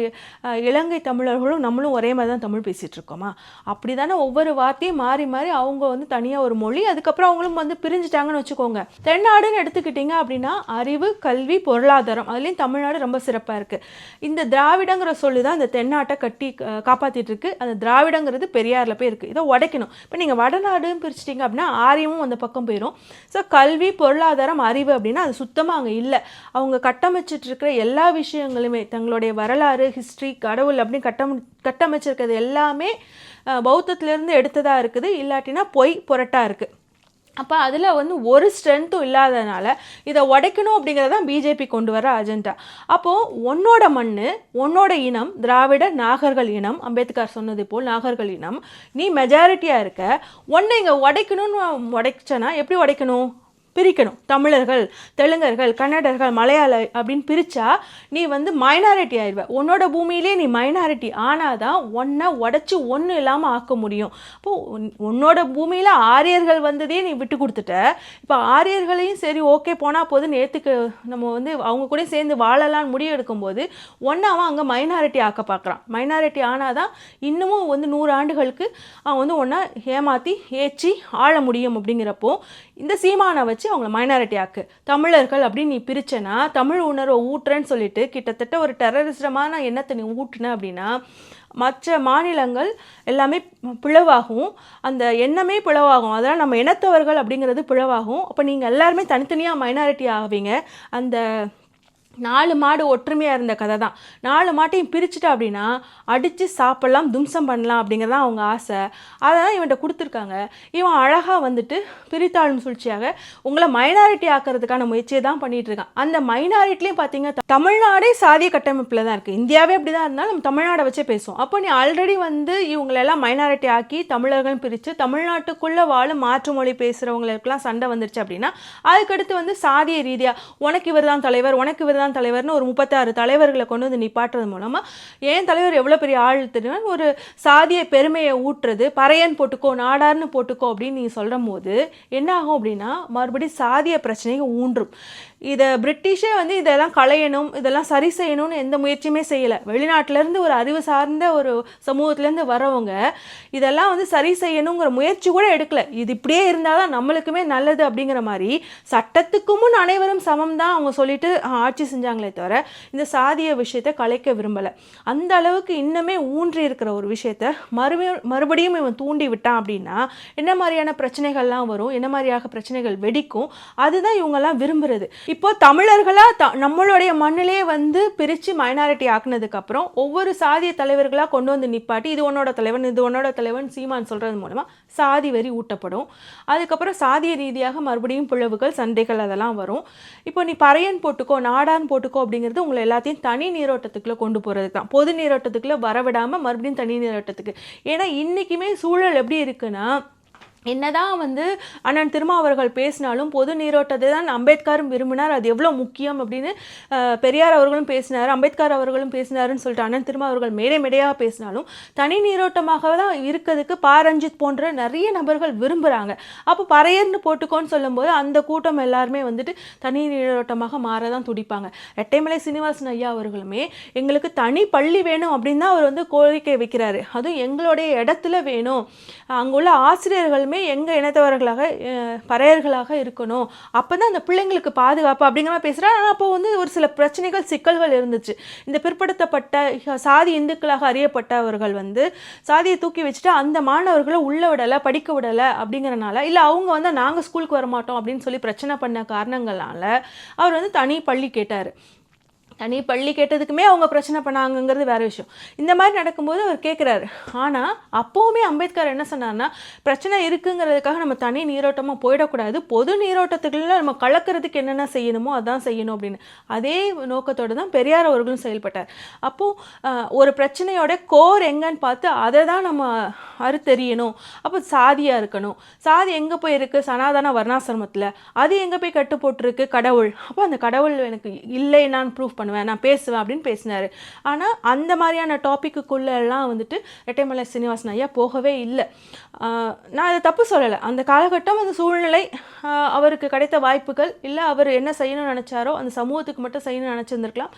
Speaker 1: இலங்கை தமிழர்களும் நம்மளும் ஒரே மாதிரி தான் தமிழ் பேசிகிட்டு இருக்கோமா? அப்படி தானே ஒவ்வொரு வார்த்தையும் மாறி மாறி அவங்க வந்து தனியாக ஒரு மொழி, அதுக்கப்புறம் அவங்களும் வந்து பிரிஞ்சுட்டாங்கன்னு வச்சுக்கோங்க. தென்னாடுன்னு எடுத்துக்கிட்டிங்க அப்படின்னா அறிவு கல்வி பொருளாதாரம், அதுலேயும் தமிழ்நாடு ரொம்ப சிறப்பாக இருக்குது. இந்த திராவிடங்கிற சொல்லி தான் இந்த தென்னாட்டை கட்டி காப்பாற்றிட்டு இருக்கு. அந்த திராவிடங்கிறது பெரியாரில் போய் இருக்குது. இதை உடைக்கணும். இப்போ நீங்கள் வடநாடு பிரிச்சிட்டிங்க அப்படின்னா ஆரியமும் அந்த பக்கம் போயிடும். ஸோ கல்வி பொருளாதாரம் அறிவு அப்படின்னா அது சுத்தமாக அங்கே இல்லை. அவங்க கட்டமைச்சிட்டு இருக்கிற எல்லா விஷயங்களுமே தங்களுடைய வரலாறு ஹிஸ்ட்ரி கடவுள் அப்படின்னு கட்டமைச்சிருக்கிறது எல்லாமே பௌத்தத்திலேருந்து எடுத்ததாக இருக்குது, இல்லாட்டினா பொய் புரட்டாக இருக்குது. அப்போ அதில் வந்து ஒரு ஸ்ட்ரென்த்தும் இல்லாதனால இதை உடைக்கணும் அப்படிங்கிறது தான் பிஜேபி கொண்டு வர அஜெண்டா. அப்போது உன்னோட மண், உன்னோட இனம், திராவிட நாகர்கள் இனம், அம்பேத்கர் சொன்னது போல் நாகர்கள் இனம், நீ மெஜாரிட்டியாக இருக்க, ஒன்றை இங்கே உடைக்கணும்னு உடைச்சனா எப்படி உடைக்கணும்? பிரிக்கணும். தமிழர்கள், தெலுங்கர்கள், கன்னடர்கள், மலையாள அப்படின்னு பிரித்தா நீ வந்து மைனாரிட்டி ஆயிடுவ. உன்னோட பூமியிலே நீ மைனாரிட்டி ஆனால் தான் ஒன்றை உடச்சி ஒன்றும் இல்லாமல் ஆக்க முடியும். இப்போது உன்னோட பூமியில் ஆரியர்கள் வந்ததே நீ விட்டு கொடுத்துட்ட. இப்போ ஆரியர்களையும் சரி ஓகே போனால் போதுன்னு ஏற்றுக்க நம்ம வந்து அவங்க கூட சேர்ந்து வாழலான்னு முடிவு எடுக்கும்போது ஒன்று அவன் அங்கே மைனாரிட்டி ஆக்க பார்க்குறான். மைனாரிட்டி ஆனால் தான் இன்னமும் வந்து 100 ஆண்டுகளுக்கு அவன் வந்து ஒன்றை ஏமாற்றி ஏற்றி ஆள முடியும். அப்படிங்கிறப்போ இந்த சீமானை வச்சு அவங்கள மைனாரிட்டி ஆக்கு. தமிழர்கள் அப்படின்னு நீ பிரிச்சனா, தமிழ் உணர்வை ஊட்டுறேன்னு சொல்லிட்டு கிட்டத்தட்ட ஒரு டெரரிசமான எண்ணத்தை நீ ஊட்டுன அப்படின்னா மற்ற மாநிலங்கள் எல்லாமே பிளவாகும், அந்த எண்ணமே பிளவாகும். அதனால் நம்ம இனத்தவர்கள் அப்படிங்கிறது பிளவாகும். அப்போ நீங்கள் எல்லாருமே தனித்தனியாக மைனாரிட்டி ஆவீங்க. அந்த 4 மாடு ஒற்றுமையாக இருந்த கதை தான். 4 மாட்டையும் பிரிச்சுட்டா அப்படின்னா அடித்து சாப்பிடலாம், தும்சம் பண்ணலாம் அப்படிங்கிறதான் அவங்க ஆசை. அதான் இவன்கிட்ட கொடுத்துருக்காங்க. இவன் அழகாக வந்துட்டு பிரித்தாளும் சூழ்ச்சியாக உங்களை மைனாரிட்டி ஆக்கிறதுக்கான முயற்சியை தான் பண்ணிகிட்டு இருக்கான். அந்த மைனாரிட்டிலையும் பார்த்தீங்கன்னா தமிழ்நாடே சாதிய கட்டமைப்பில் தான் இருக்குது. இந்தியாவே அப்படி தான் இருந்தாலும் நம்ம தமிழ்நாடை வச்சே பேசுவோம். அப்போ நீ ஆல்ரெடி வந்து இவங்களெல்லாம் மைனாரிட்டி ஆக்கி தமிழர்கள் பிரித்து தமிழ்நாட்டுக்குள்ளே வாழும் மாற்று மொழி பேசுகிறவங்களுக்கெல்லாம் சண்டை வந்துருச்சு அப்படின்னா அதுக்கடுத்து வந்து சாதிய ரீதியாக உனக்கு இவர் தான் தலைவர், உனக்கு இவர் தான் தலைவர்னு ஒரு 36 தலைவர்களை கொண்டு வந்து நிப்பாட்டுறது மூலமா ஏன் தலைவர் எவ்வளவு பெரிய ஆள் தெரியும், ஒரு சாதிய பெருமையை ஊட்டுறது, பறையன் போட்டுக்கோ நாடார்னு போட்டுக்கோ அப்படின்னு நீ சொல்ற போது என்ன ஆகும் அப்படின்னா மறுபடியும் சாதிய பிரச்சனைகள் ஊன்றும். இதை பிரிட்டிஷே வந்து இதெல்லாம் களையணும், இதெல்லாம் சரி செய்யணும்னு எந்த முயற்சியுமே செய்யலை. வெளிநாட்டிலேருந்து ஒரு அறிவு சார்ந்த ஒரு சமூகத்திலேருந்து வரவங்க இதெல்லாம் வந்து சரி செய்யணுங்கிற முயற்சி கூட எடுக்கலை. இது இப்படியே இருந்தால் தான் நம்மளுக்குமே நல்லது அப்படிங்கிற மாதிரி சட்டத்துக்கு முன் அனைவரும் சமம் தான் அவங்க சொல்லிட்டு ஆட்சி செஞ்சாங்களே தவிர இந்த சாதிய விஷயத்தை கலைக்க விரும்பலை. அந்த அளவுக்கு இன்னுமே ஊன்றி இருக்கிற ஒரு விஷயத்த மறுபடியும் இவன் தூண்டி விட்டான் அப்படின்னா என்ன மாதிரியான பிரச்சனைகள்லாம் வரும், என்ன மாதிரியாக பிரச்சனைகள் வெடிக்கும், அதுதான் இவங்கெல்லாம் விரும்புறது. இப்போ தமிழர்களா நம்மளுடைய மண்ணிலே வந்து பிரித்து மைனாரிட்டி ஆக்குனதுக்கு அப்புறம் ஒவ்வொரு சாதிய தலைவர்களாக கொண்டு வந்து நிப்பாட்டி இது உன்னோட தலைவன், இது உன்னோட தலைவன் சீமான் சொல்கிறது மூலமாக சாதி வரி ஊட்டப்படும். அதுக்கப்புறம் சாதிய ரீதியாக மறுபடியும் பிளவுகள், சண்டைகள் அதெல்லாம் வரும். இப்போ நீ பறையன் போட்டுக்கோ நாடான் போட்டுக்கோ அப்படிங்கிறது உங்களை எல்லாத்தையும் தனி நீரோட்டத்துக்குள்ளே கொண்டு போகிறது தான். பொது நீரோட்டத்துக்குள்ளே வரவிடாமல் மறுபடியும் தனி நீரோட்டத்துக்கு. ஏன்னா இன்றைக்குமே சூழல் எப்படி இருக்குன்னா என்னதான் வந்து அண்ணன் திருமாவர்கள் பேசினாலும் பொது நீரோட்டத்தை தான் அம்பேத்கரும் விரும்பினார், அது எவ்வளோ முக்கியம் அப்படின்னு பெரியார் அவர்களும் பேசினார், அம்பேத்கர் அவர்களும் பேசினாருன்னு சொல்லிட்டு அண்ணன் திருமாவர்கள் மேடையாக பேசினாலும் தனி நீரோட்டமாக தான் இருக்கிறதுக்கு பாரஞ்சித் போன்ற நிறைய நபர்கள் விரும்புகிறாங்க. அப்போ பறையர்னு போட்டுக்கோன்னு சொல்லும்போது அந்த கூட்டம் எல்லாருமே வந்துட்டு தனி நீரோட்டமாக மாறதான் துடிப்பாங்க. ரெட்டைமலை சீனிவாசன் ஐயா அவர்களுமே எங்களுக்கு தனி பள்ளி வேணும் அப்படின்னு தான் அவர் வந்து கோரிக்கை வைக்கிறாரு. அதுவும் எங்களுடைய இடத்துல வேணும், அங்குள்ள ஆசிரியர்களுமே எங்க இனத்தவர்களாக பறையர்களாக இருக்கணும், அப்பதான் அந்த பிள்ளைங்களுக்கு பாதுகாப்பு அப்படிங்கிற மாதிரி பேசுறாங்க. ஆனால் அப்போ வந்து ஒரு சில பிரச்சனைகள் சிக்கல்கள் இருந்துச்சு. இந்த பிற்படுத்தப்பட்ட சாதி இந்துக்களாக அறியப்பட்டவர்கள் வந்து சாதியை தூக்கி வச்சுட்டு அந்த மாணவர்களை உள்ள விடலை, படிக்க விடலை அப்படிங்கிறனால, இல்லை அவங்க வந்து நாங்கள் ஸ்கூலுக்கு வர மாட்டோம் அப்படின்னு சொல்லி பிரச்சனை பண்ண காரணங்களால அவர் வந்து தனி பள்ளி கேட்டார். தனி பள்ளி கேட்டதுக்குமே அவங்க பிரச்சனை பண்ணாங்கங்கிறது வேற விஷயம். இந்த மாதிரி நடக்கும்போது அவர் கேட்குறாரு. ஆனால் அப்போவுமே அம்பேத்கர் என்ன சொன்னார்னா பிரச்சனை இருக்குங்கிறதுக்காக நம்ம தனி நீரோட்டமாக போயிடக்கூடாது, பொது நீரோட்டத்துக்குள்ள நம்ம கலக்கிறதுக்கு என்னென்ன செய்யணுமோ அதான் செய்யணும் அப்படின்னு அதே நோக்கத்தோடு தான் பெரியார் அவர்களும் செயல்பட்டார். அப்போது ஒரு பிரச்சனையோட கோர் எங்கன்னு பார்த்து அதை தான் நம்ம அறுத்தெறியணும். அப்போ சாதியாக இருக்கணும். சாதி எங்கே போய் இருக்குது? சனாதன வர்ணாசிரமத்தில். அது எங்கே போய் கட்டு போட்டிருக்கு? கடவுள். அப்போ அந்த கடவுள் எனக்கு இல்லை, நான் ப்ரூஃப் நான் பேசுவேன் அப்படின்னு பேசினாரு. ஆனால் அந்த மாதிரியான டாபிக்குள்ளெல்லாம் வந்துட்டு ரெட்டைமலை சீனிவாசன் ஐயா போகவே இல்லை. நான் அதை தப்பு சொல்லலை. அந்த காலகட்டம், அந்த சூழ்நிலை, அவருக்கு கிடைத்த வாய்ப்புகள், இல்லை அவர் என்ன செய்யணும்னு நினச்சாரோ அந்த சமூகத்துக்கு மட்டும் செய்யணும்னு நினச்சிருந்துருக்கலாம்.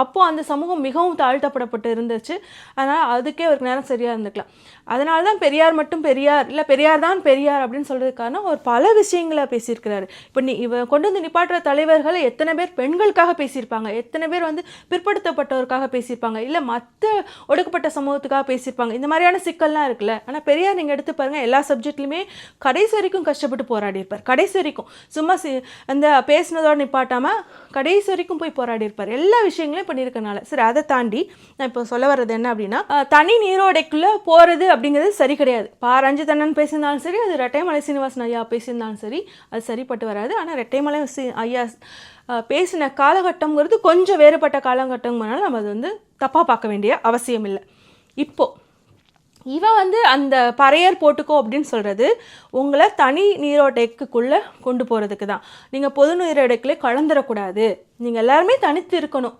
Speaker 1: அப்போது அந்த சமூகம் மிகவும் தாழ்த்தப்படப்பட்டு இருந்துச்சு. அதனால் அதுக்கே அவருக்கு நேரம் சரியாக இருந்துக்கலாம். அதனால தான் பெரியார் மட்டும் பெரியார், இல்லை பெரியார் தான் பெரியார் அப்படின்னு சொல்கிறதுக்கான ஒரு பல விஷயங்களை பேசியிருக்கிறாரு. இப்போ இவ கொண்டு வந்து நிப்பாட்டுற தலைவர்களை எத்தனை பேர் பெண்களுக்காக பேசியிருப்பாங்க, எத்தனை எத்தனை பேர் வந்து பிற்படுத்தப்பட்டவருக்காக பேசியிருப்பாங்க, இல்லை மற்ற ஒடுக்கப்பட்ட சமூகத்துக்காக பேசியிருப்பாங்க. இந்த மாதிரியான சிக்கல்லாம் இருக்குல்ல. ஆனால் பெரியார் நீங்கள் எடுத்து பாருங்கள், எல்லா சப்ஜெக்ட்லையுமே கடைசி வரைக்கும் கஷ்டப்பட்டு போராடி இருப்பார். கடைசி வரைக்கும் சும்மா அந்த பேசினதோடு நிப்பாட்டாமல் கடைசி வரைக்கும் போய் போராடி இருப்பார், எல்லா விஷயங்களையும் பண்ணியிருக்கனால. சரி, அதை தாண்டி நான் இப்போ சொல்ல வர்றது என்ன அப்படின்னா, தனி நீரோடைக்குள்ளே போகிறது அப்படிங்கிறது சரி கிடையாது. ரஞ்சிதண்ணன் பேசியிருந்தாலும் சரி, அது ரெட்டைமலை சீனிவாசன் ஐயா பேசியிருந்தாலும் சரி, அது சரிப்பட்டு வராது. ஆனால் ரெட்டைமலை ஐயா பேசின காலகட்டங்கிறது கொஞ்சம் வேறுபட்ட காலகட்டங்கிறனால நம்ம அது வந்து தப்பாக பார்க்க வேண்டிய அவசியம் இல்லை. இப்போது இவன் வந்து அந்த பறையர் போட்டுக்கோ அப்படின்னு சொல்கிறது உங்களை தனி நீரோடைக்குள்ளே கொண்டு போகிறதுக்கு தான். நீங்கள் பொது நீரோடைக்குள்ளே கலந்துடக்கூடாது, நீங்கள் எல்லாருமே தனித்து இருக்கணும்.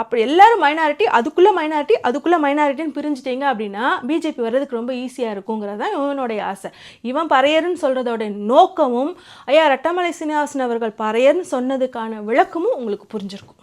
Speaker 1: அப்படி எல்லாரும் மைனாரிட்டி, அதுக்குள்ளே மைனாரிட்டின்னு பிரிஞ்சுட்டீங்க அப்படின்னா பிஜேபி வர்றதுக்கு ரொம்ப ஈஸியாக இருக்குங்கிறது தான் இவனுடைய ஆசை. இவன் பறையர்னு சொல்கிறதோட நோக்கமும் ஐயா ரெட்டமலை சீனிவாசன் அவர்கள் பறையர்னு சொன்னதுக்கான விளக்கமும் உங்களுக்கு புரிஞ்சிருக்கும்.